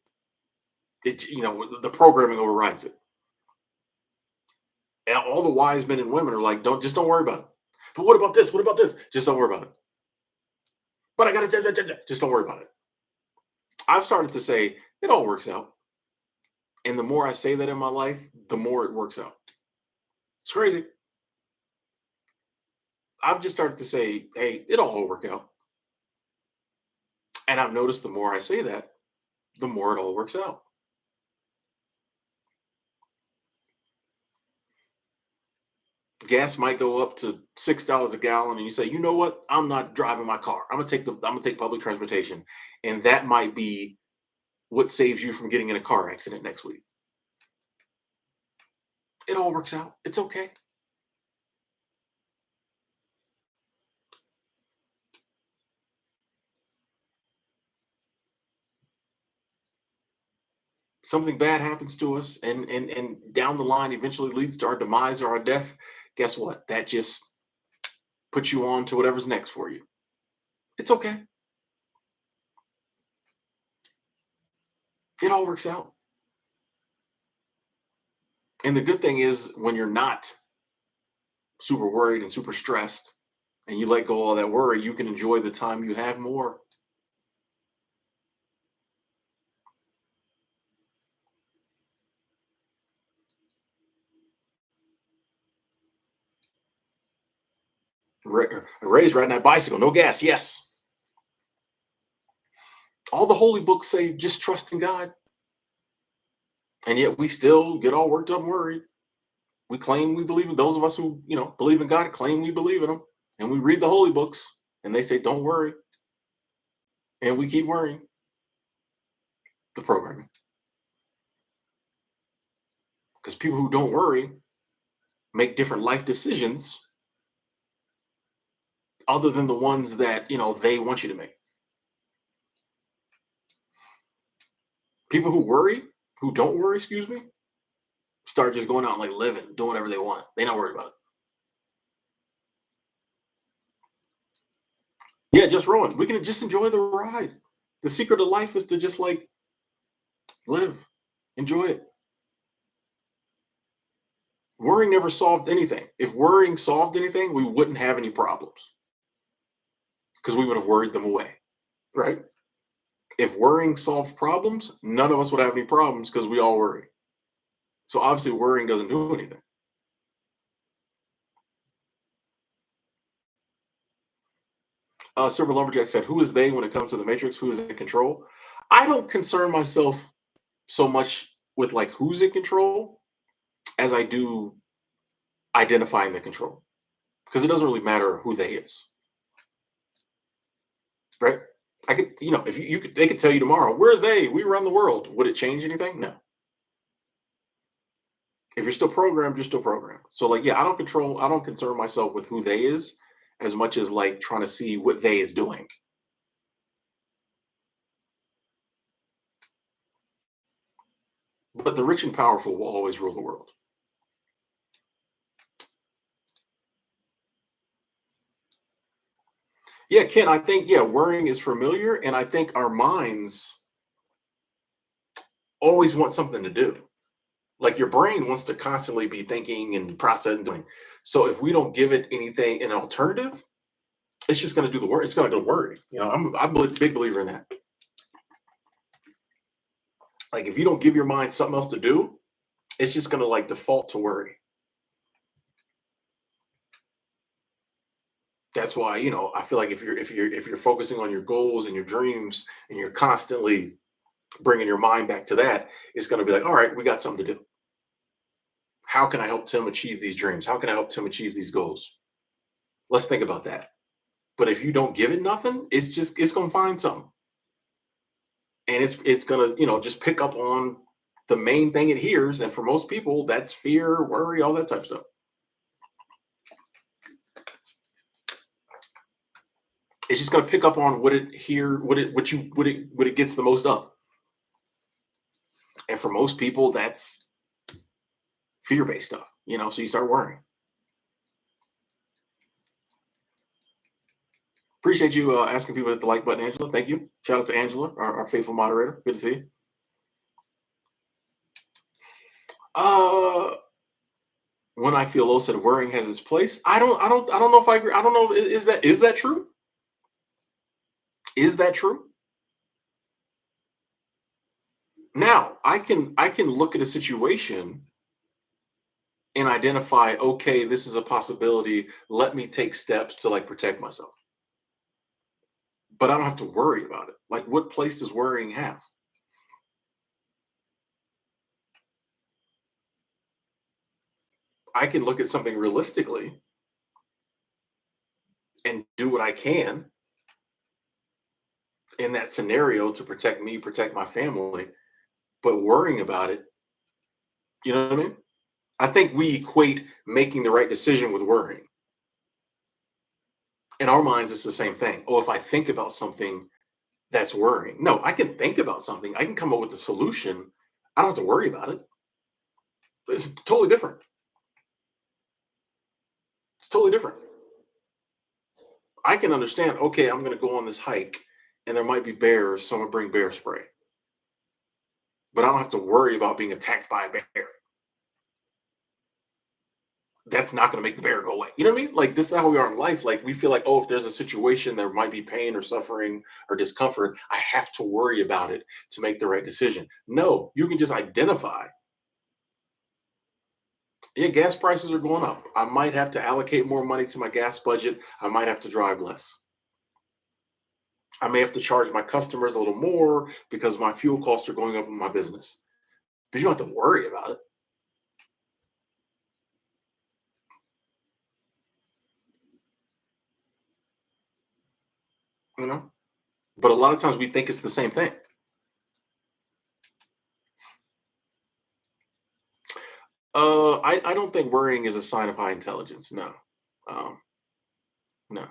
The programming overrides it. And all the wise men and women are like, don't worry about it. But what about this? What about this? Just don't worry about it. But I got to just don't worry about it. I've started to say it all works out. And the more I say that in my life, the more it works out. It's crazy. I've just started to say, hey, it all will work out. And I've noticed the more I say that, the more it all works out. Gas might go up to $6 a gallon, and you say, you know what? I'm not driving my car. I'm gonna take public transportation. And that might be what saves you from getting in a car accident next week. It all works out. It's okay. Something bad happens to us, and down the line eventually leads to our demise or our death. Guess what? That just puts you on to whatever's next for you. It's okay. It all works out. And the good thing is when you're not super worried and super stressed and you let go of all that worry, you can enjoy the time you have more. Raised riding that bicycle, no gas. Yes. All the holy books say just trust in God. And yet we still get all worked up and worried. We claim we believe in those of us who, believe in God, claim we believe in him. And we read the holy books and they say, don't worry. And we keep worrying. The programming. Because people who don't worry make different life decisions other than the ones that, they want you to make. People who don't worry, excuse me, start just going out and like living, doing whatever they want. They're not worried about it. Yeah, just rolling. We can just enjoy the ride. The secret of life is to just like live, enjoy it. Worrying never solved anything. If worrying solved anything, we wouldn't have any problems because we would have worried them away, right? If worrying solved problems, none of us would have any problems because we all worry. So obviously, worrying doesn't do anything. Silver Lumberjack said, "Who is they when it comes to the Matrix? Who is in control?" I don't concern myself so much with like who's in control as I do identifying the control because it doesn't really matter who they is, right? I could, if you could, they could tell you tomorrow, we're they, we run the world. Would it change anything? No. If you're still programmed, you're still programmed. So like, yeah, I don't concern myself with who they is as much as like trying to see what they is doing. But the rich and powerful will always rule the world. Yeah, Ken, I think, yeah, worrying is familiar. And I think our minds always want something to do. Like your brain wants to constantly be thinking and processing. Doing. So if we don't give it anything, an alternative, it's just going to do the work. It's going to go worry. I'm a big believer in that. Like if you don't give your mind something else to do, it's just going to like default to worry. That's why, I feel like if you're focusing on your goals and your dreams and you're constantly bringing your mind back to that, it's going to be like, all right, we got something to do. How can I help Tim achieve these dreams? How can I help Tim achieve these goals? Let's think about that. But if you don't give it nothing, it's going to find something. And it's going to, just pick up on the main thing it hears, and for most people that's fear, worry, all that type of stuff. It's just going to pick up on what it hear, what it gets the most of. And for most people, that's fear-based stuff, so you start worrying. Appreciate you asking people to hit the like button, Angela. Thank you. Shout out to Angela, our faithful moderator. Good to see you. When I feel low, said worrying has its place. I don't know if I agree. I don't know. Is that true? Is that true? Now I can look at a situation and identify, okay, this is a possibility. Let me take steps to like protect myself. but I don't have to worry about it. Like, what place does worrying have? I can look at something realistically and do what I can in that scenario to protect me, protect my family, but worrying about it, you know what I mean? I think we equate making the right decision with worrying. In our minds, it's the same thing. Oh, if I think about something, that's worrying. No, I can think about something. I can come up with a solution. I don't have to worry about it. It's totally different. It's totally different. I can understand, okay, I'm going to go on this hike and there might be bears, so I'm going to bring bear spray. But I don't have to worry about being attacked by a bear. That's not going to make the bear go away. You know what I mean? Like, this is how we are in life. Like, we feel like, oh, if there's a situation, there might be pain or suffering or discomfort. I have to worry about it to make the right decision. No, you can just identify. Yeah, gas prices are going up. I might have to allocate more money to my gas budget. I might have to drive less. I may have to charge my customers a little more because my fuel costs are going up in my business. But you don't have to worry about it, you know? But a lot of times we think it's the same thing. I don't think worrying is a sign of high intelligence. No. Um, no.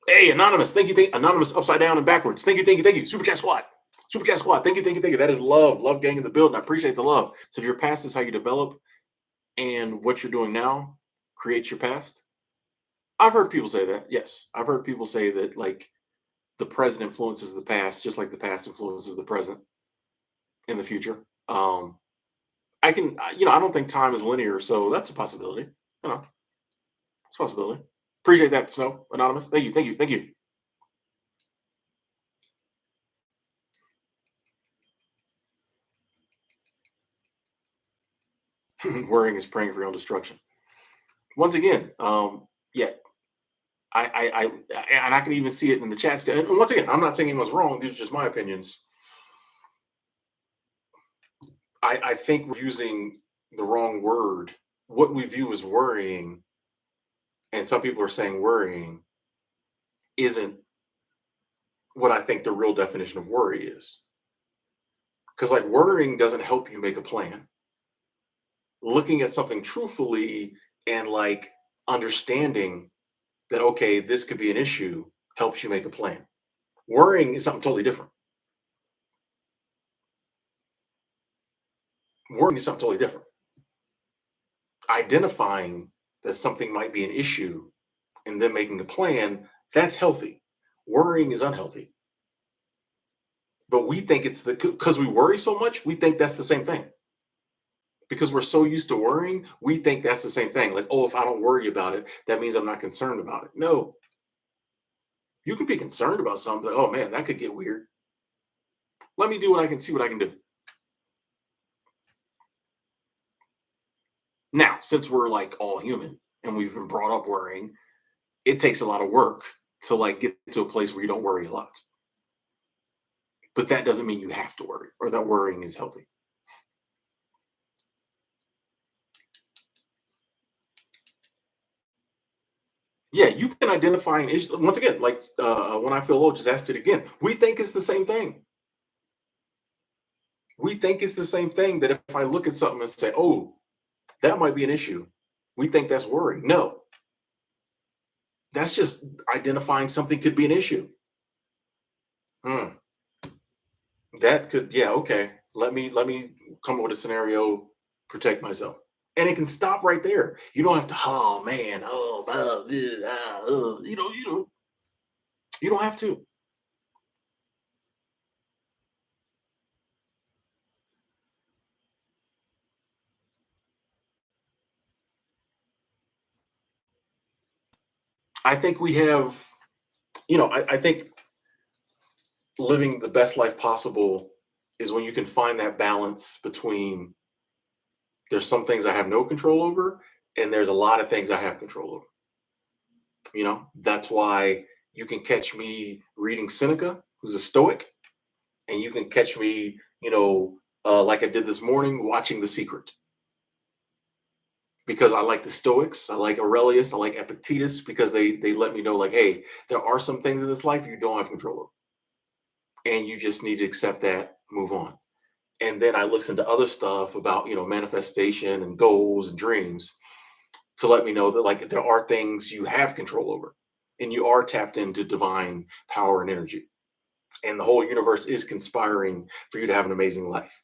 Hey, anonymous, thank you, anonymous, upside down and backwards. Thank you, thank you, thank you. Super chat squad. Super chat squad. Thank you, thank you, thank you. That is love. Love gang in the building. I appreciate the love. So if your past is how you develop and what you're doing now creates your past. I've heard people say that. Yes. I've heard people say that like the present influences the past, just like the past influences the present in the future. Um, I don't think time is linear, so that's a possibility. You know, it's a possibility. Appreciate that, Snow Anonymous. Thank you, thank you, thank you. Worrying is praying for your own destruction. Once again, yeah, and I can even see it in the chat. And once again, I'm not saying anyone's wrong. These are just my opinions. I think we're using the wrong word. What we view as worrying, and some people are saying worrying, isn't what I think the real definition of worry is. Because like worrying doesn't help you make a plan. Looking at something truthfully and like understanding that, okay, this could be an issue helps you make a plan. Worrying is something totally different. Worrying is something totally different. Identifying that something might be an issue and then making a plan, that's healthy. Worrying is unhealthy. But we think it's because we worry so much, we think that's the same thing. Because we're so used to worrying, we think that's the same thing. Like, oh, if I don't worry about it, that means I'm not concerned about it. No, you can be concerned about something. Like, oh man, that could get weird. Let me do what I can see what I can do. Now, since we're like all human and we've been brought up worrying, it takes a lot of work to like get to a place where you don't worry a lot. But that doesn't mean you have to worry or that worrying is healthy. Yeah, you can identify an issue. Once again, like when I feel low, just asked it again. We think it's the same thing. We think it's the same thing that if I look at something and say, oh, that might be an issue, we think that's worry. No, that's just identifying something could be an issue. Hmm. That could, yeah, okay. Let me come up with a scenario, protect myself. And it can stop right there. You don't have to, oh man, you don't have to. I think we have, I think living the best life possible is when you can find that balance between There's some things I have no control over, and there's a lot of things I have control over. That's why you can catch me reading Seneca, who's a Stoic, and you can catch me, like I did this morning, watching The Secret, because I like the Stoics, I like Aurelius, I like Epictetus, because they let me know, like, hey, there are some things in this life you don't have control over, and you just need to accept that, move on. And then I listen to other stuff about manifestation and goals and dreams, to let me know that, like, there are things you have control over, and you are tapped into divine power and energy, and the whole universe is conspiring for you to have an amazing life.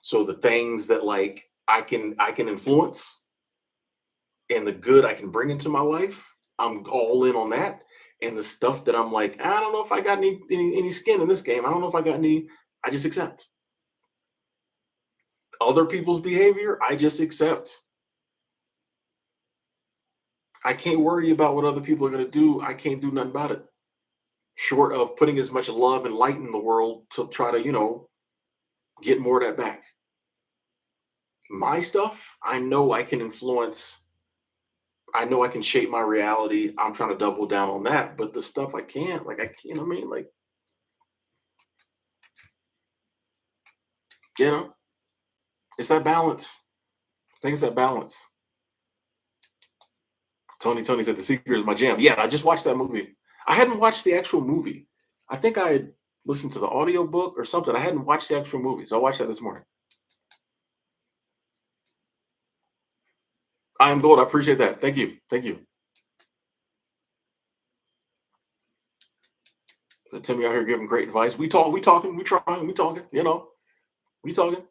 So the things that, like, I can influence, and the good I can bring into my life, I'm all in on that. And the stuff that I'm like, I don't know if I got any skin in this game. I don't know if I got any. I just accept. Other people's behavior, I just accept. I can't worry about what other people are going to do. I can't do nothing about it, short of putting as much love and light in the world to try to, get more of that back. My stuff, I know I can influence. I know I can shape my reality. I'm trying to double down on that. But the stuff I can't, like, I can't, I mean, like, you know, it's that balance. I think it's that balance. Tony said The Secret is my jam. Yeah, I just watched that movie. I hadn't watched the actual movie. I think I had listened to the audio book or something. I hadn't watched the actual movie. So I watched that this morning. I am gold. I appreciate that. Thank you. Thank you. Timmy out here giving great advice. We talking, we trying, we talking, we talking.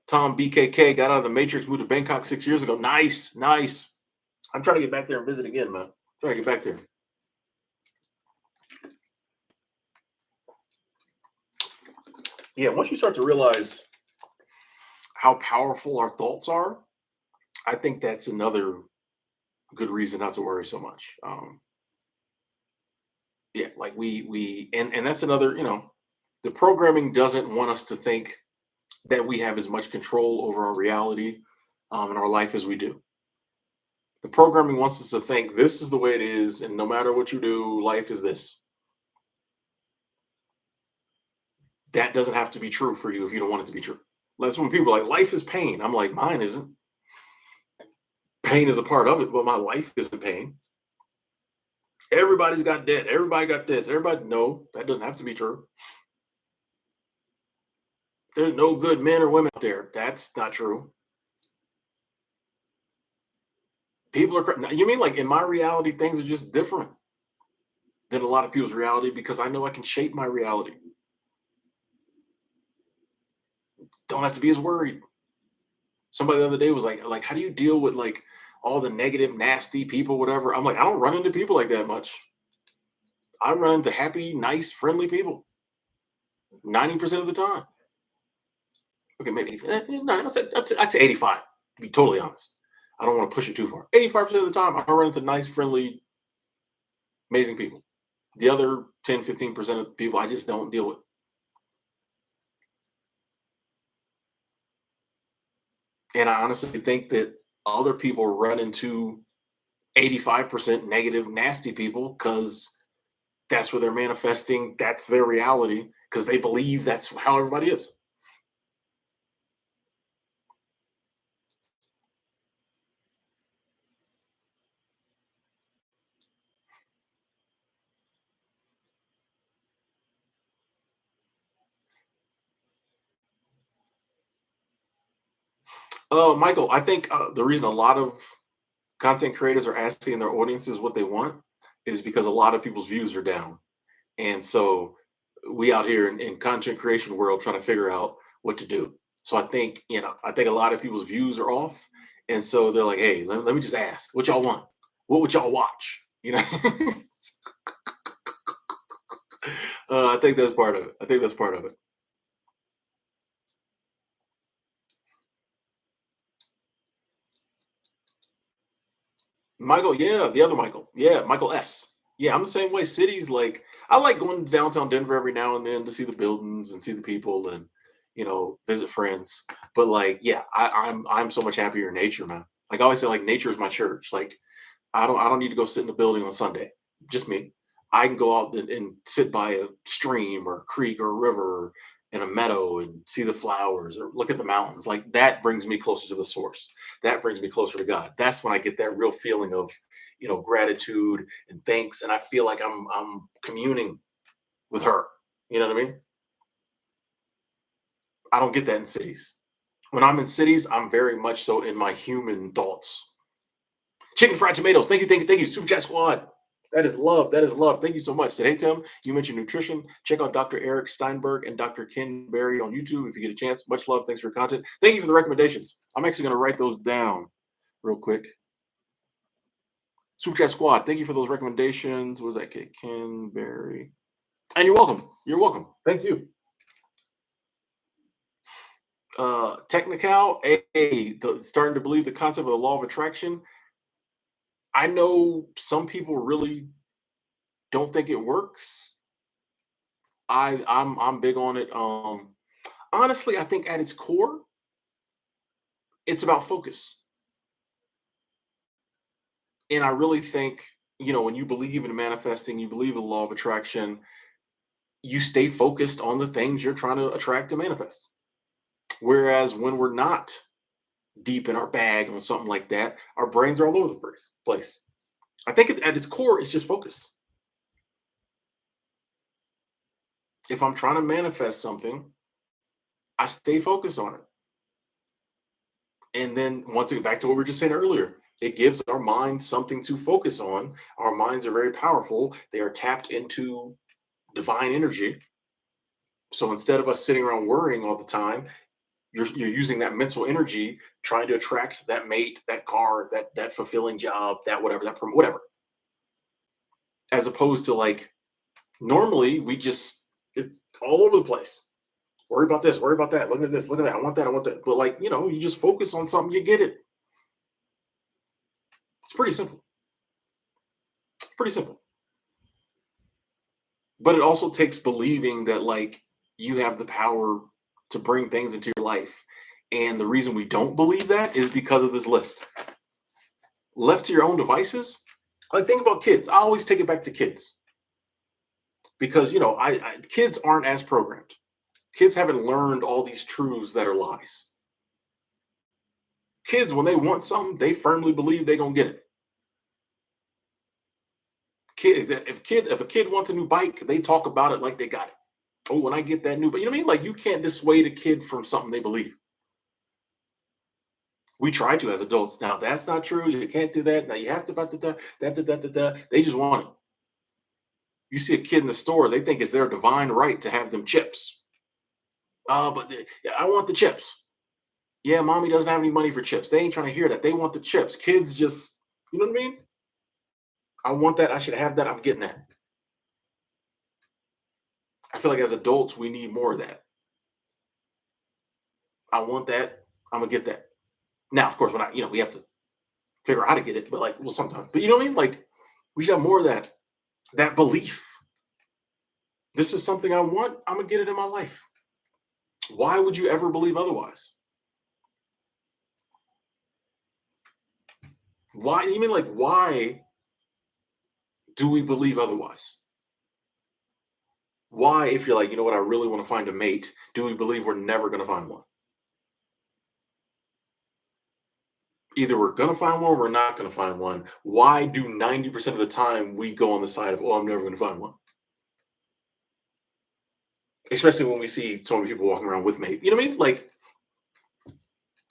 Tom BKK got out of the Matrix, moved to Bangkok 6 years ago. Nice, nice. I'm trying to get back there and visit again, man. Trying to get back there. Yeah, once you start to realize how powerful our thoughts are, I think that's another good reason not to worry so much. Yeah, like and that's another, the programming doesn't want us to think that we have as much control over our reality, in our life as we do. The programming wants us to think this is the way it is, and no matter what you do, life is this. That doesn't have to be true for you if you don't want it to be true. That's when people are like, life is pain. I'm like, mine isn't. Pain is a part of it, but my life isn't pain. Everybody's got debt. Everybody got this. Everybody, no, that doesn't have to be true. There's no good men or women out there. That's not true. People are, you mean like in my reality, things are just different than a lot of people's reality, because I know I can shape my reality. Don't have to be as worried. Somebody the other day was like, how do you deal with, like, all the negative, nasty people, whatever? I'm like, I don't run into people like that much. I run into happy, nice, friendly people 90% of the time. Okay, maybe no, I'd say 85, to be totally honest. I don't want to push it too far. 85% of the time, I run into nice, friendly, amazing people. The other 10, 15% of the people I just don't deal with. And I honestly think that other people run into 85% negative, nasty people, because that's where they're manifesting. That's their reality, because they believe that's how everybody is. Michael, I think the reason a lot of content creators are asking their audiences what they want is because a lot of people's views are down. And so we out here in content creation world trying to figure out what to do. So I think a lot of people's views are off. And so they're like, hey, let me just ask what y'all want. What would y'all watch? I think that's part of it. I think that's part of it. Michael, yeah, the other Michael. Yeah, Michael S. Yeah, I'm the same way. Cities, like, I like going to downtown Denver every now and then to see the buildings and see the people, and visit friends. But like, yeah, I'm so much happier in nature, man. Like I always say, like nature is my church. Like I don't need to go sit in the building on Sunday. Just me. I can go out and sit by a stream or a creek or a river or in a meadow and see the flowers or look at the mountains. Like that brings me closer to the source. That brings me closer to God. That's when I get that real feeling of, gratitude and thanks. And I feel like I'm communing with her. You know what I mean? I don't get that in cities. When I'm in cities, I'm very much so in my human thoughts. Chicken fried tomatoes. Thank you, thank you, thank you. Super Chat Squad. That is love. That is love. Thank you so much. Said, hey, Tim, you mentioned nutrition. Check out Dr. Eric Steinberg and Dr. Ken Berry on YouTube if you get a chance. Much love. Thanks for your content. Thank you for the recommendations. I'm actually going to write those down real quick. Super Chat Squad. Thank you for those recommendations. What was that? Ken Berry. And you're welcome. You're welcome. Thank you. Technical, starting to believe the concept of the law of attraction. I know some people really don't think it works. I'm big on it. Honestly, I think at its core, it's about focus. And I really think, when you believe in manifesting, you believe in the law of attraction, you stay focused on the things you're trying to attract to manifest. Whereas when we're not deep in our bag on something like that, our brains are all over the place. I think at its core, it's just focus. If I'm trying to manifest something, I stay focused on it. And then once again, back to what we were just saying earlier, it gives our minds something to focus on. Our minds are very powerful. They are tapped into divine energy. So instead of us sitting around worrying all the time, you're using that mental energy trying to attract that mate, that car, that fulfilling job, that whatever, whatever. As opposed to like normally it's all over the place. Worry about this, worry about that, look at this, look at that, I want that, I want that. But like, you just focus on something, you get it. It's pretty simple. Pretty simple. But it also takes believing that like you have the power to bring things into your life. And the reason we don't believe that is because of this list. Left to your own devices, like think about kids. I always take it back to kids because kids aren't as programmed. Kids haven't learned all these truths that are lies. Kids, when they want something, they firmly believe they're gonna get it. If a kid wants a new bike, they talk about it like they got it. Oh, when I get that new, but you know what I mean? Like you can't dissuade a kid from something they believe. We try to as adults. Now that's not true. You can't do that. Now you have to da. They just want it. You see a kid in the store, they think it's their divine right to have them chips. Yeah, I want the chips. Yeah, mommy doesn't have any money for chips. They ain't trying to hear that. They want the chips. Kids just, you know what I mean? I want that. I should have that. I'm getting that. I feel like as adults, we need more of that. I want that. I'm gonna get that. Now, of course, when we have to figure out how to get it, but like, well, sometimes. But you know what I mean? Like, we should have more of that belief. This is something I want. I'm gonna get it in my life. Why would you ever believe otherwise? Why? You mean like why do we believe otherwise? Why, if you're like, you know what, I really want to find a mate, do we believe we're never gonna find one? Either we're gonna find one or we're not gonna find one. Why do 90% of the time we go on the side of, oh, I'm never gonna find one? Especially when we see so many people walking around with mate. You know what I mean? Like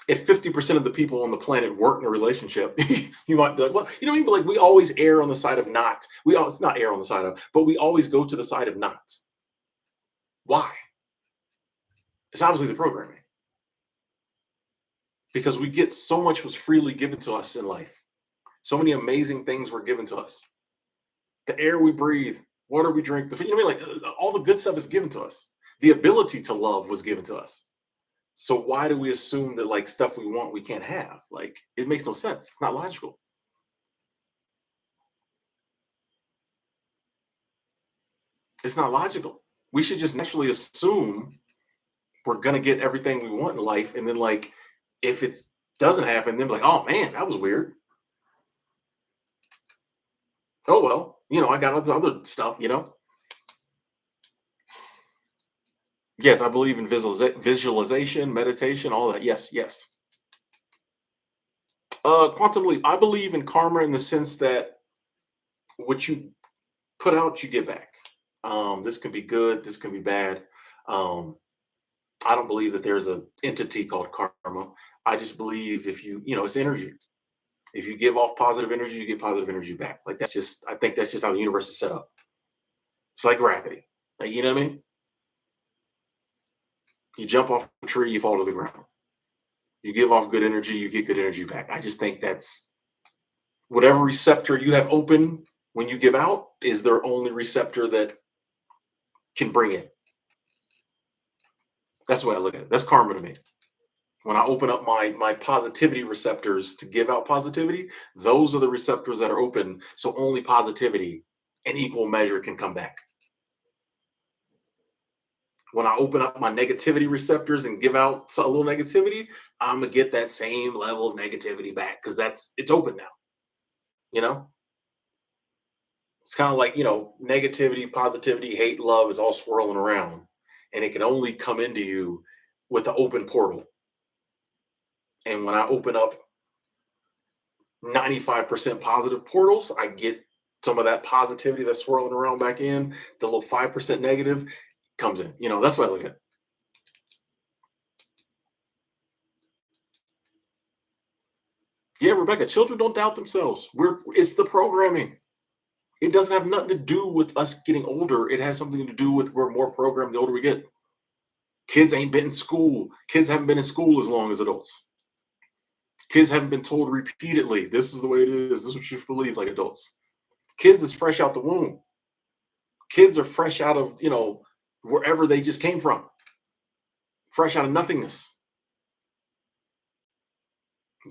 if 50% of the people on the planet weren't in a relationship, you might be like, well, you know what I mean? But like we always err on the side of not. We always not err on the side of, but we always go to the side of not. Why? It's obviously the programming. Because we get so much was freely given to us in life. So many amazing things were given to us. The air we breathe, water we drink, you know what I mean? Like all the good stuff is given to us. The ability to love was given to us. So why do we assume that like stuff we want we can't have? Like it makes no sense. It's not logical. It's not logical. We should just naturally assume we're gonna get everything we want in life, and then like if it doesn't happen, then be like, oh man, that was weird. Oh well, I got all this other stuff. Yes, I believe in visualization, meditation, all that. Yes, yes. Quantum leap. I believe in karma in the sense that what you put out, you get back. This can be good. This can be bad. Um, I don't believe that there's a entity called karma. I just believe if it's energy. If you give off positive energy, you get positive energy back. Like I think that's just how the universe is set up. It's like gravity. Like, you know what I mean? You jump off a tree, you fall to the ground. You give off good energy, you get good energy back. I just think that's whatever receptor you have open when you give out is their only receptor that can bring it. That's the way I look at it. That's karma to me. When I open up my positivity receptors to give out positivity, those are the receptors that are open. So only positivity in equal measure can come back. When I open up my negativity receptors and give out a little negativity, I'm gonna get that same level of negativity back because it's open now. You know, it's kind of like negativity, positivity, hate, love is all swirling around, and it can only come into you with the open portal. And when I open up 95% positive portals, I get some of that positivity that's swirling around back in. The little 5% negative comes in. That's what I look at. Yeah, Rebecca, children don't doubt themselves. It's the programming. It doesn't have nothing to do with us getting older. It has something to do with we're more programmed the older we get. Kids ain't been in school. Kids haven't been in school as long as adults. Kids haven't been told repeatedly, this is the way it is. This is what you should believe like adults. Kids is fresh out the womb. Kids are fresh out of, wherever they just came from. Fresh out of nothingness.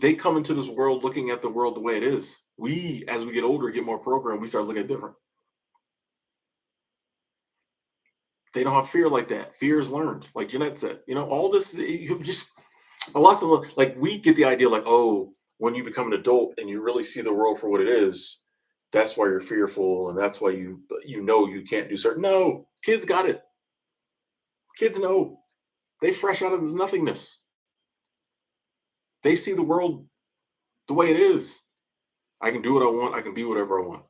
They come into this world looking at the world the way it is. We, as we get older, get more programmed, we start looking at it different. They don't have fear like that. Fear is learned, like Jeanette said. All this, you just, a lot of like, we get the idea like, oh, when you become an adult and you really see the world for what it is, that's why you're fearful and that's why you can't do certain. No, kids got it. Kids know. They fresh out of nothingness. They see the world the way it is. I can do what I want. I can be whatever I want.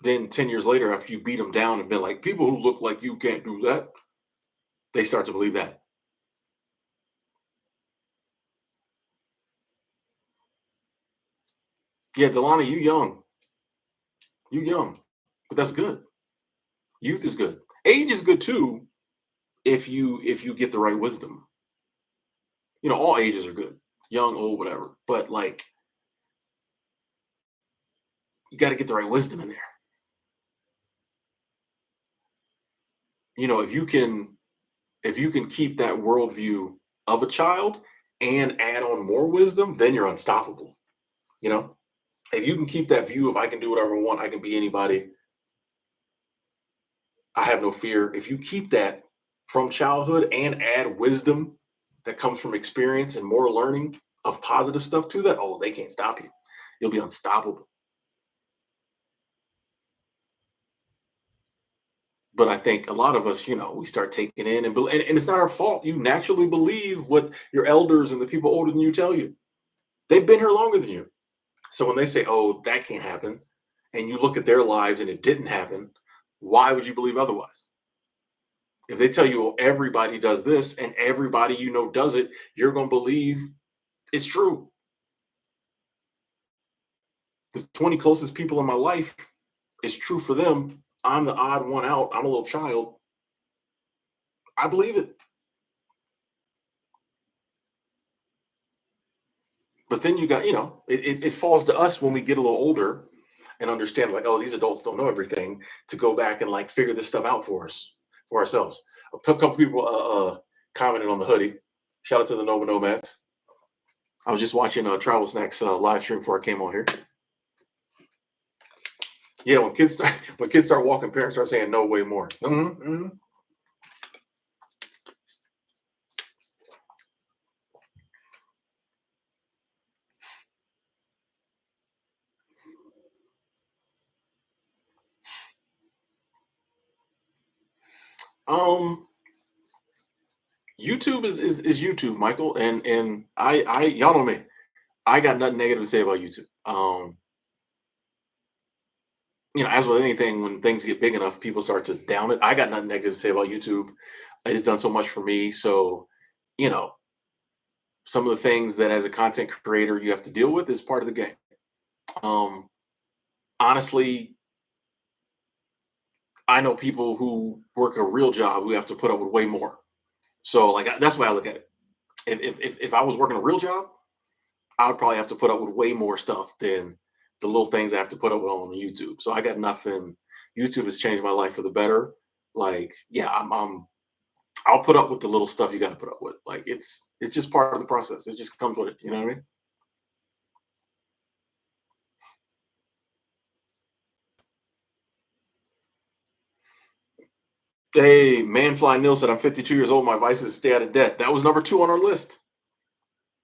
Then 10 years later, after you beat them down and been like, people who look like you can't do that, they start to believe that. Yeah, Delana, you young. You young. But that's good. Youth is good. Age is good too if you get the right wisdom. All ages are good. Young, old, whatever. But like you got to get the right wisdom in there. If you can keep that worldview of a child and add on more wisdom, then you're unstoppable. You know, if you can keep that view of I can do whatever I want, I can be anybody, I have no fear. If you keep that from childhood and add wisdom that comes from experience and more learning of positive stuff to that, oh, they can't stop you. You'll be unstoppable. But I think a lot of us, we start taking in and it's not our fault. You naturally believe what your elders and the people older than you tell you. They've been here longer than you. So when they say, "Oh, that can't happen," and you look at their lives and it didn't happen, why would you believe otherwise? If they tell you, "Oh, everybody does this and everybody does it," you're going to believe it's true. The 20 closest people in my life is true for them. I'm the odd one out. I'm a little child. I believe it. But then you got, it falls to us when we get a little older and understand, like, oh, these adults don't know everything, to go back and like figure this stuff out for us, for ourselves. A couple people commented on the hoodie. Shout out to the Nova Nomads. I was just watching Travel Snacks live stream before I came on here. Yeah, when kids start walking, parents start saying no way more. Um, YouTube is YouTube, Michael, and I y'all know me. I got nothing negative to say about YouTube. As with anything, when things get big enough, people start to down it. I got nothing negative to say about YouTube. It's done so much for me. So, you know, some of the things that as a content creator you have to deal with is part of the game. Um, Honestly, I know people who work a real job who have to put up with way more. So, like, that's the way I look at it. If I was working a real job, I would probably have to put up with way more stuff than the little things I have to put up with on YouTube. So I got nothing. YouTube has changed my life for the better. Like, yeah, I'll put up with the little stuff you got to put up with. Like, it's just part of the process. It just comes with it. You know what I mean? Hey, Manfly Neil said, I'm 52 years old. My vice is stay out of debt. That was number 2 on our list.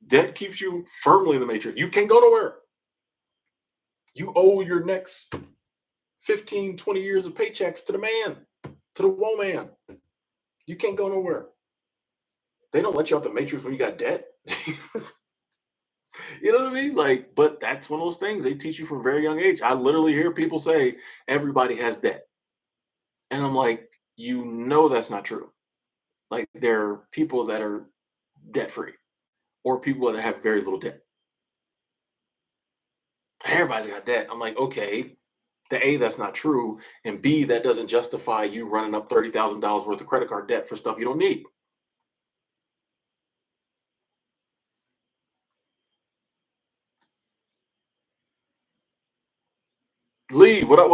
Debt keeps you firmly in the matrix. You can't go nowhere. You owe your next 15, 20 years of paychecks to the man, to the woman. You can't go nowhere. They don't let you out the matrix when you got debt. You know what I mean? Like, but that's one of those things they teach you from a very young age. I literally hear people say everybody has debt. And I'm like, that's not true. Like, there are people that are debt free or people that have very little debt. Everybody's got debt. I'm like, okay, the A, that's not true. And B, that doesn't justify you running up $30,000 worth of credit card debt for stuff you don't need. Lee, what up?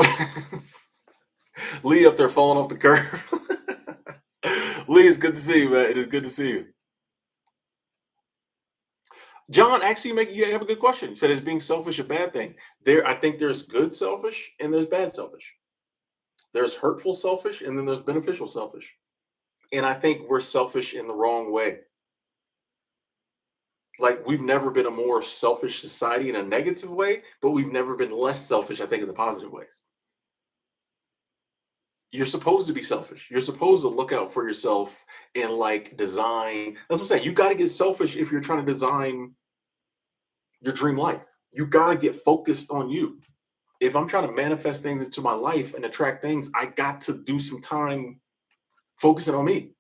Lee up there falling off the curve. Lee, it's good to see you, man. It is good to see you. John, actually, you have a good question. You said, is being selfish a bad thing? I think there's good selfish and there's bad selfish. There's hurtful selfish and then there's beneficial selfish. And I think we're selfish in the wrong way. Like, we've never been a more selfish society in a negative way, but we've never been less selfish, I think, in the positive ways. You're supposed to be selfish. You're supposed to look out for yourself and like design. That's what I'm saying. You got to get selfish if you're trying to design your dream life. You got to get focused on you. If I'm trying to manifest things into my life and attract things, I got to do some time focusing on me.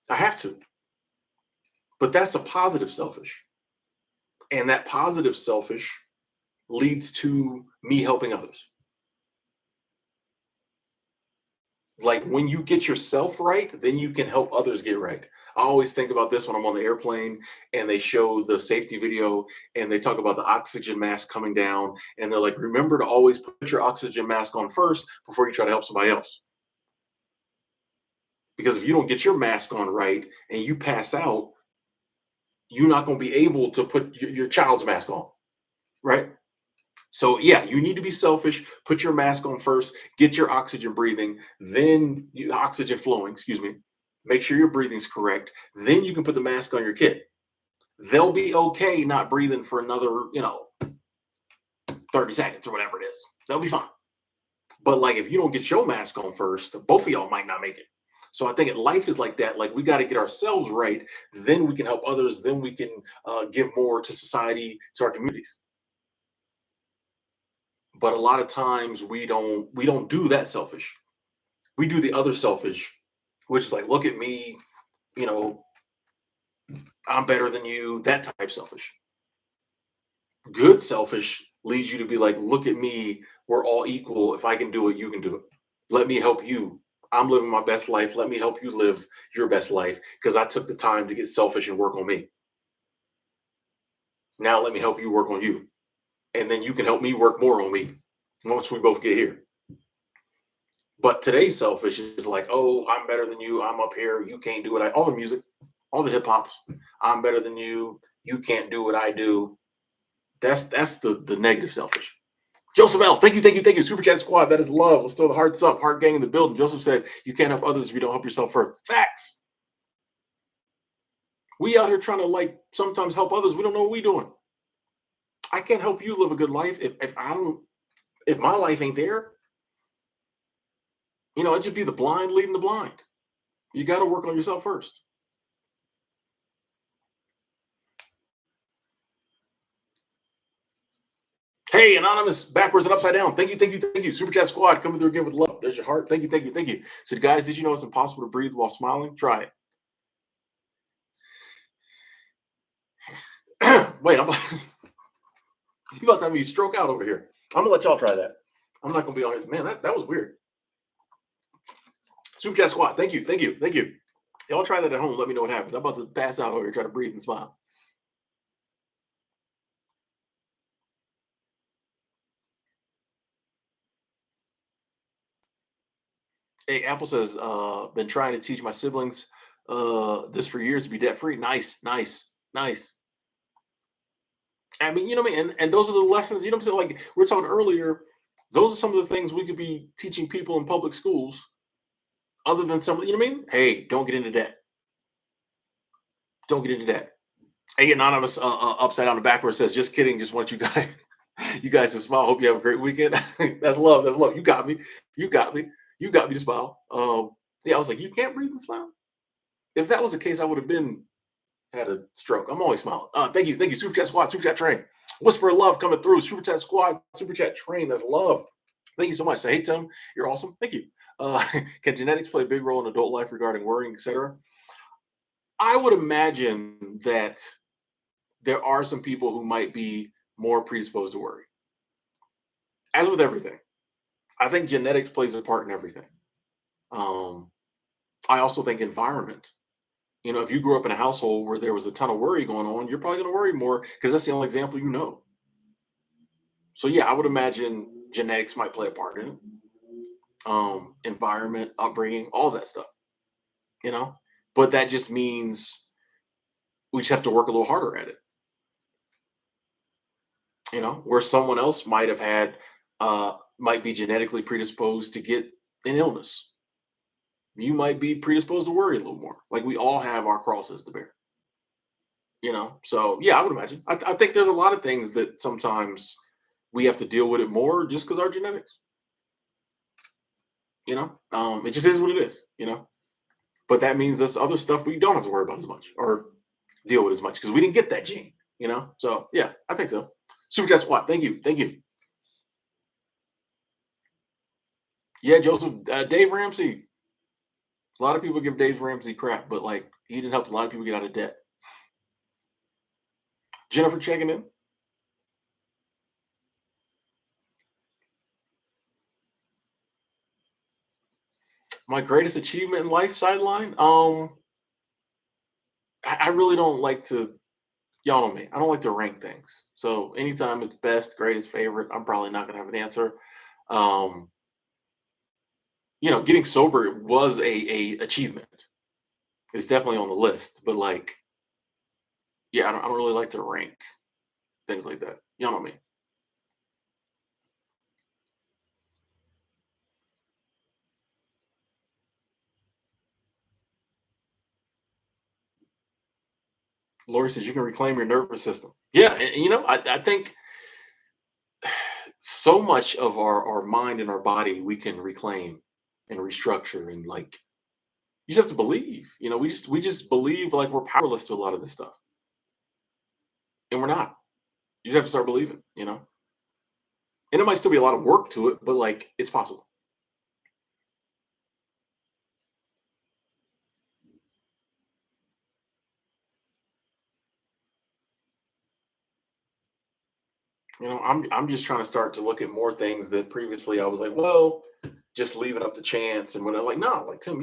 I have to. But that's a positive selfish. And that positive selfish leads to me helping others. Like, when you get yourself right, then you can help others get right. I always think about this when I'm on the airplane and they show the safety video and they talk about the oxygen mask coming down. And they're like, remember to always put your oxygen mask on first before you try to help somebody else. Because if you don't get your mask on right and you pass out, you're not going to be able to put your child's mask on. Right. So, yeah, you need to be selfish. Put your mask on first, get your oxygen breathing, then oxygen flowing, excuse me. Make sure your breathing's correct. Then you can put the mask on your kid. They'll be okay not breathing for another, 30 seconds or whatever it is. They'll be fine. But like, if you don't get your mask on first, both of y'all might not make it. So I think life is like that. Like, we got to get ourselves right. Then we can help others. Then we can give more to society, to our communities. But a lot of times we don't do that selfish. We do the other selfish, which is like, look at me, you know, I'm better than you, that type selfish. Good selfish leads you to be like, look at me, we're all equal. If I can do it, you can do it. Let me help you. I'm living my best life. Let me help you live your best life because I took the time to get selfish and work on me. Now let me help you work on you. And then you can help me work more on me once we both get here. But today's selfish is like, oh, I'm better than you. I'm up here. You can't do what all the music, all the hip hops. I'm better than you. You can't do what I do. That's the negative selfish. Joseph L, thank you. Super Chat Squad, that is love. Let's throw the hearts up. Heart gang in the building. Joseph said, you can't help others if you don't help yourself first. Facts. We out here trying to like sometimes help others. We don't know what we doing. I can't help you live a good life if I don't, if my life ain't there. It'd just be the blind leading the blind. You got to work on yourself first. Hey, anonymous, backwards and upside down. Thank you, thank you, thank you. Super chat squad coming through again with love. There's your heart. Thank you, thank you, thank you. So, guys, did you know it's impossible to breathe while smiling? Try it. Wait, I'm about, you about to have me stroke out over here. I'm gonna let y'all try that. I'm not gonna be on here. Man, that was weird. Super chat squad. Thank you, thank you, thank you. Y'all try that at home. Let me know what happens. I'm about to pass out over here, try to breathe and smile. Hey, Apple says, been trying to teach my siblings this for years to be debt free. Nice, nice, nice. I mean, you know what I mean? And those are the lessons, you know what I'm saying? Like we are talking earlier, those are some of the things we could be teaching people in public schools, other than some, you know what I mean? Hey, don't get into debt. Don't get into debt. Hey, anonymous upside down the backward says, just kidding, just want you guys you guys to smile. Hope you have a great weekend. That's love. That's love. You got me. You got me. You got me to smile. Yeah, I was like, you can't breathe and smile. If that was the case, I would have been had a stroke. I'm always smiling. Thank you. Thank you. Super chat squad, super chat train. Whisper of love coming through. Super chat squad, super chat train. That's love. Thank you so much. Say, hey, Tim, you're awesome. Thank you. Can genetics play a big role in adult life regarding worrying, etc.? I would imagine that there are some people who might be more predisposed to worry. As with everything, I think genetics plays a part in everything. Um, I also think environment. You know, if you grew up in a household where there was a ton of worry going on, you're probably going to worry more because that's the only example you know. So yeah, I would imagine genetics might play a part in it. Environment, upbringing, all that stuff. You know, but that just means we just have to work a little harder at it. You know, where someone else might have had, might be genetically predisposed to get an illness. You might be predisposed to worry a little more. Like we all have our crosses to bear. You know, so yeah, I would imagine. I think there's a lot of things that sometimes we have to deal with it more just because our genetics. You know, it just is what it is. You know, but that means there's other stuff we don't have to worry about as much or deal with as much because we didn't get that gene. You know, so yeah, I think so. Super chat squad. Thank you, thank you. Yeah, Joseph, Dave Ramsey. A lot of people give Dave Ramsey crap, but like he didn't help a lot of people get out of debt. Jennifer checking in. My greatest achievement in life sideline. I really don't like to. Y'all know me. I don't like to rank things. So anytime it's best, greatest, favorite, I'm probably not gonna have an answer. Um, you know, getting sober was a achievement. It's definitely on the list, but like, yeah, I don't really like to rank things like that. Y'all know me. Lori says you can reclaim your nervous system. Yeah, and you know, I think so much of our mind and our body we can reclaim and restructure and like you just have to believe. You know, we just believe like we're powerless to a lot of this stuff, and we're not. You just have to start believing. You know, and it might still be a lot of work to it, but like it's possible. You know, I'm just trying to start to look at more things that previously I was like, well, just leave it up to chance and when I'm like, no, like Tim,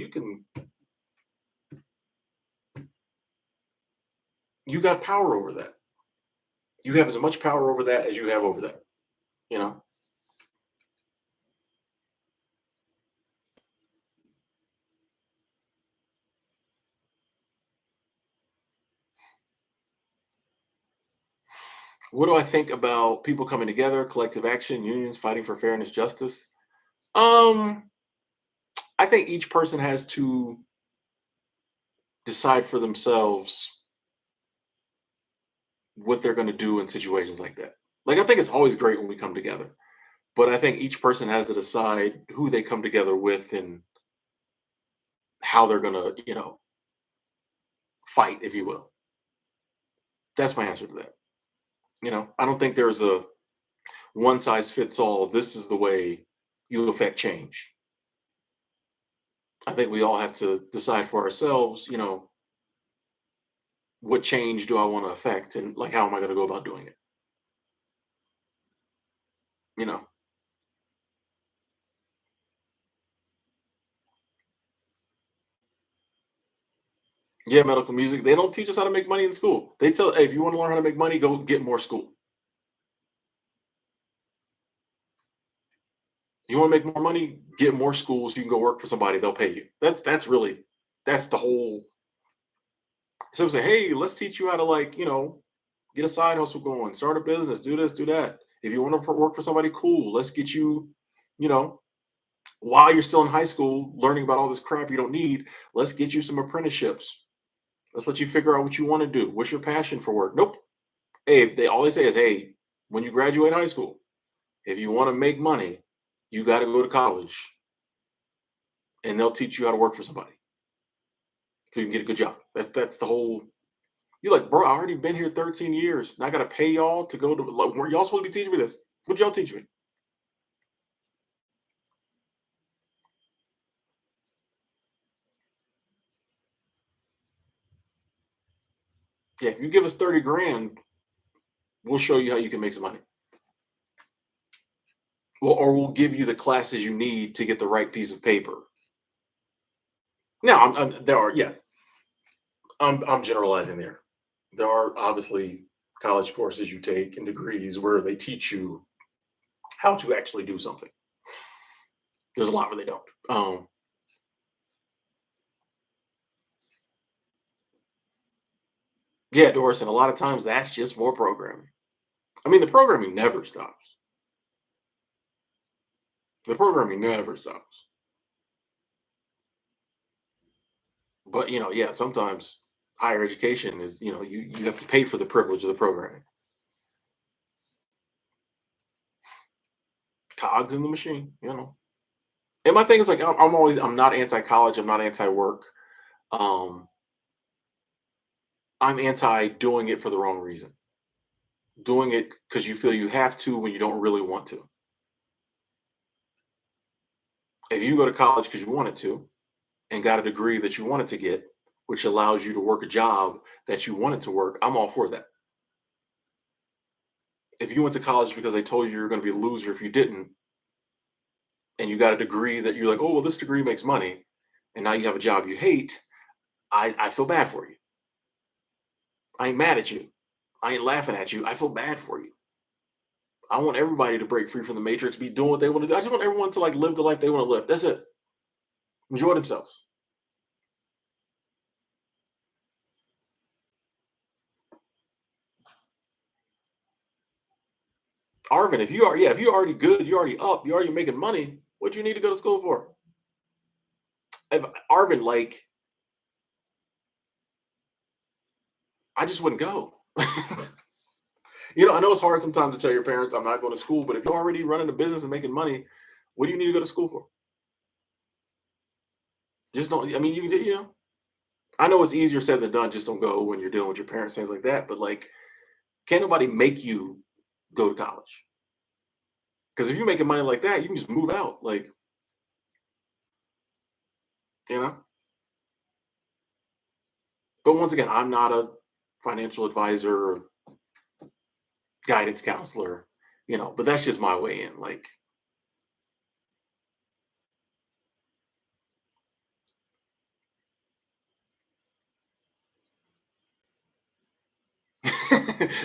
you got power over that. You have as much power over that as you have over that. You know, what do I think about people coming together, collective action, unions fighting for fairness, justice? Um, I think each person has to decide for themselves what they're going to do in situations like that. Like I think it's always great when we come together, but I think each person has to decide who they come together with and how they're gonna, fight, if you will. That's my answer to that. I don't think there's a one size fits all. This is the way you affect change. I think we all have to decide for ourselves, what change do I want to affect and like how am I going to go about doing it? You know. Yeah, medical music. They don't teach us how to make money in school. They tell, hey, if you want to learn how to make money, go get more school. You want to make more money, get more schools. You can go work for somebody. They'll pay you. That's really that's the whole. So say, hey, let's teach you how to like get a side hustle going, start a business, do this, do that. If you want to work for somebody, cool. Let's get you, you know, while you're still in high school, learning about all this crap you don't need. Let's get you some apprenticeships. Let's let you figure out what you want to do. What's your passion for work? Nope. Hey, they all they say is, hey, when you graduate high school, if you want to make money, you got to go to college, and they'll teach you how to work for somebody so you can get a good job. That's the whole. You're like, bro, I already been here 13 years. And I got to pay y'all to go to. Like, were y'all supposed to be teaching me this? What y'all teach me? Yeah, if you give us 30 grand, we'll show you how you can make some money. Well, or we'll give you the classes you need to get the right piece of paper. Now, there are, yeah, I'm generalizing there. There are obviously college courses you take and degrees where they teach you how to actually do something. There's a lot where they don't. Yeah, Doris, and a lot of times that's just more programming. I mean, the programming never stops. The programming never stops. But yeah, sometimes higher education is, you have to pay for the privilege of the programming. Cogs in the machine. And my thing is like I'm not anti-college, I'm not anti-work. Um, I'm anti doing it for the wrong reason. Doing it because you feel you have to when you don't really want to. If you go to college because you wanted to and got a degree that you wanted to get, which allows you to work a job that you wanted to work, I'm all for that. If you went to college because they told you you're going to be a loser if you didn't, and you got a degree that you're like, oh, well, this degree makes money, and now you have a job you hate, I feel bad for you. I ain't mad at you. I ain't laughing at you. I feel bad for you. I want everybody to break free from the matrix, be doing what they want to do. I just want everyone to like live the life they want to live. That's it. Enjoy themselves. Arvin, if you're already good, you're already up, you're already making money. What do you need to go to school for? If, Arvin, like, I just wouldn't go. I know it's hard sometimes to tell your parents I'm not going to school, but if you're already running a business and making money, what do you need to go to school for? Just don't. I mean, I know it's easier said than done. Just don't go when you're dealing with your parents, things like that. But like, can't nobody make you go to college? Because if you're making money like that, you can just move out. Like, you know. But once again, I'm not a financial advisor or guidance counselor, But that's just my way in. Like,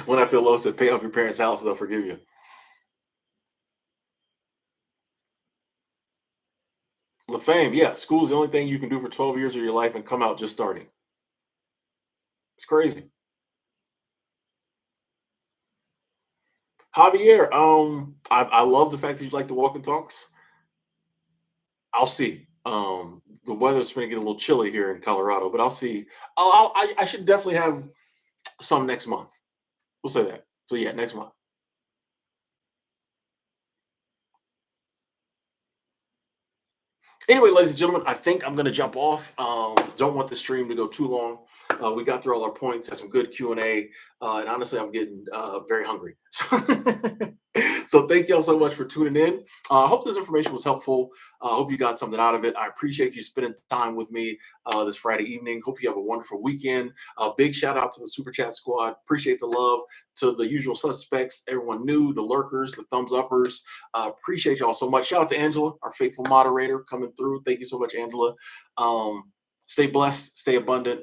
when I feel low, said pay off your parents' house, they'll forgive you. LaFame, yeah, school's the only thing you can do for 12 years of your life and come out just starting. It's crazy. Javier, I love the fact that you like the walk and talks. I'll see. The weather's going to get a little chilly here in Colorado, but I'll see. I should definitely have some next month. We'll say that. So yeah, next month. Anyway, ladies and gentlemen, I think I'm going to jump off. Don't want the stream to go too long. We got through all our points, had some good Q&A, and honestly, I'm getting very hungry. So thank y'all so much for tuning in. I hope this information was helpful. I hope you got something out of it. I appreciate you spending time with me this Friday evening. Hope you have a wonderful weekend. Big shout out to the Super Chat Squad. Appreciate the love to the usual suspects, everyone new, the lurkers, the thumbs uppers. Appreciate y'all so much. Shout out to Angela, our faithful moderator, coming through. Thank you so much, Angela. Stay blessed, stay abundant,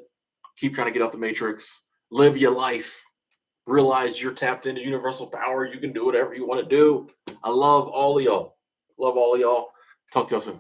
keep trying to get out the matrix, live your life, realize you're tapped into universal power. You can do whatever you want to do. I love all of y'all. Love all of y'all. Talk to y'all soon.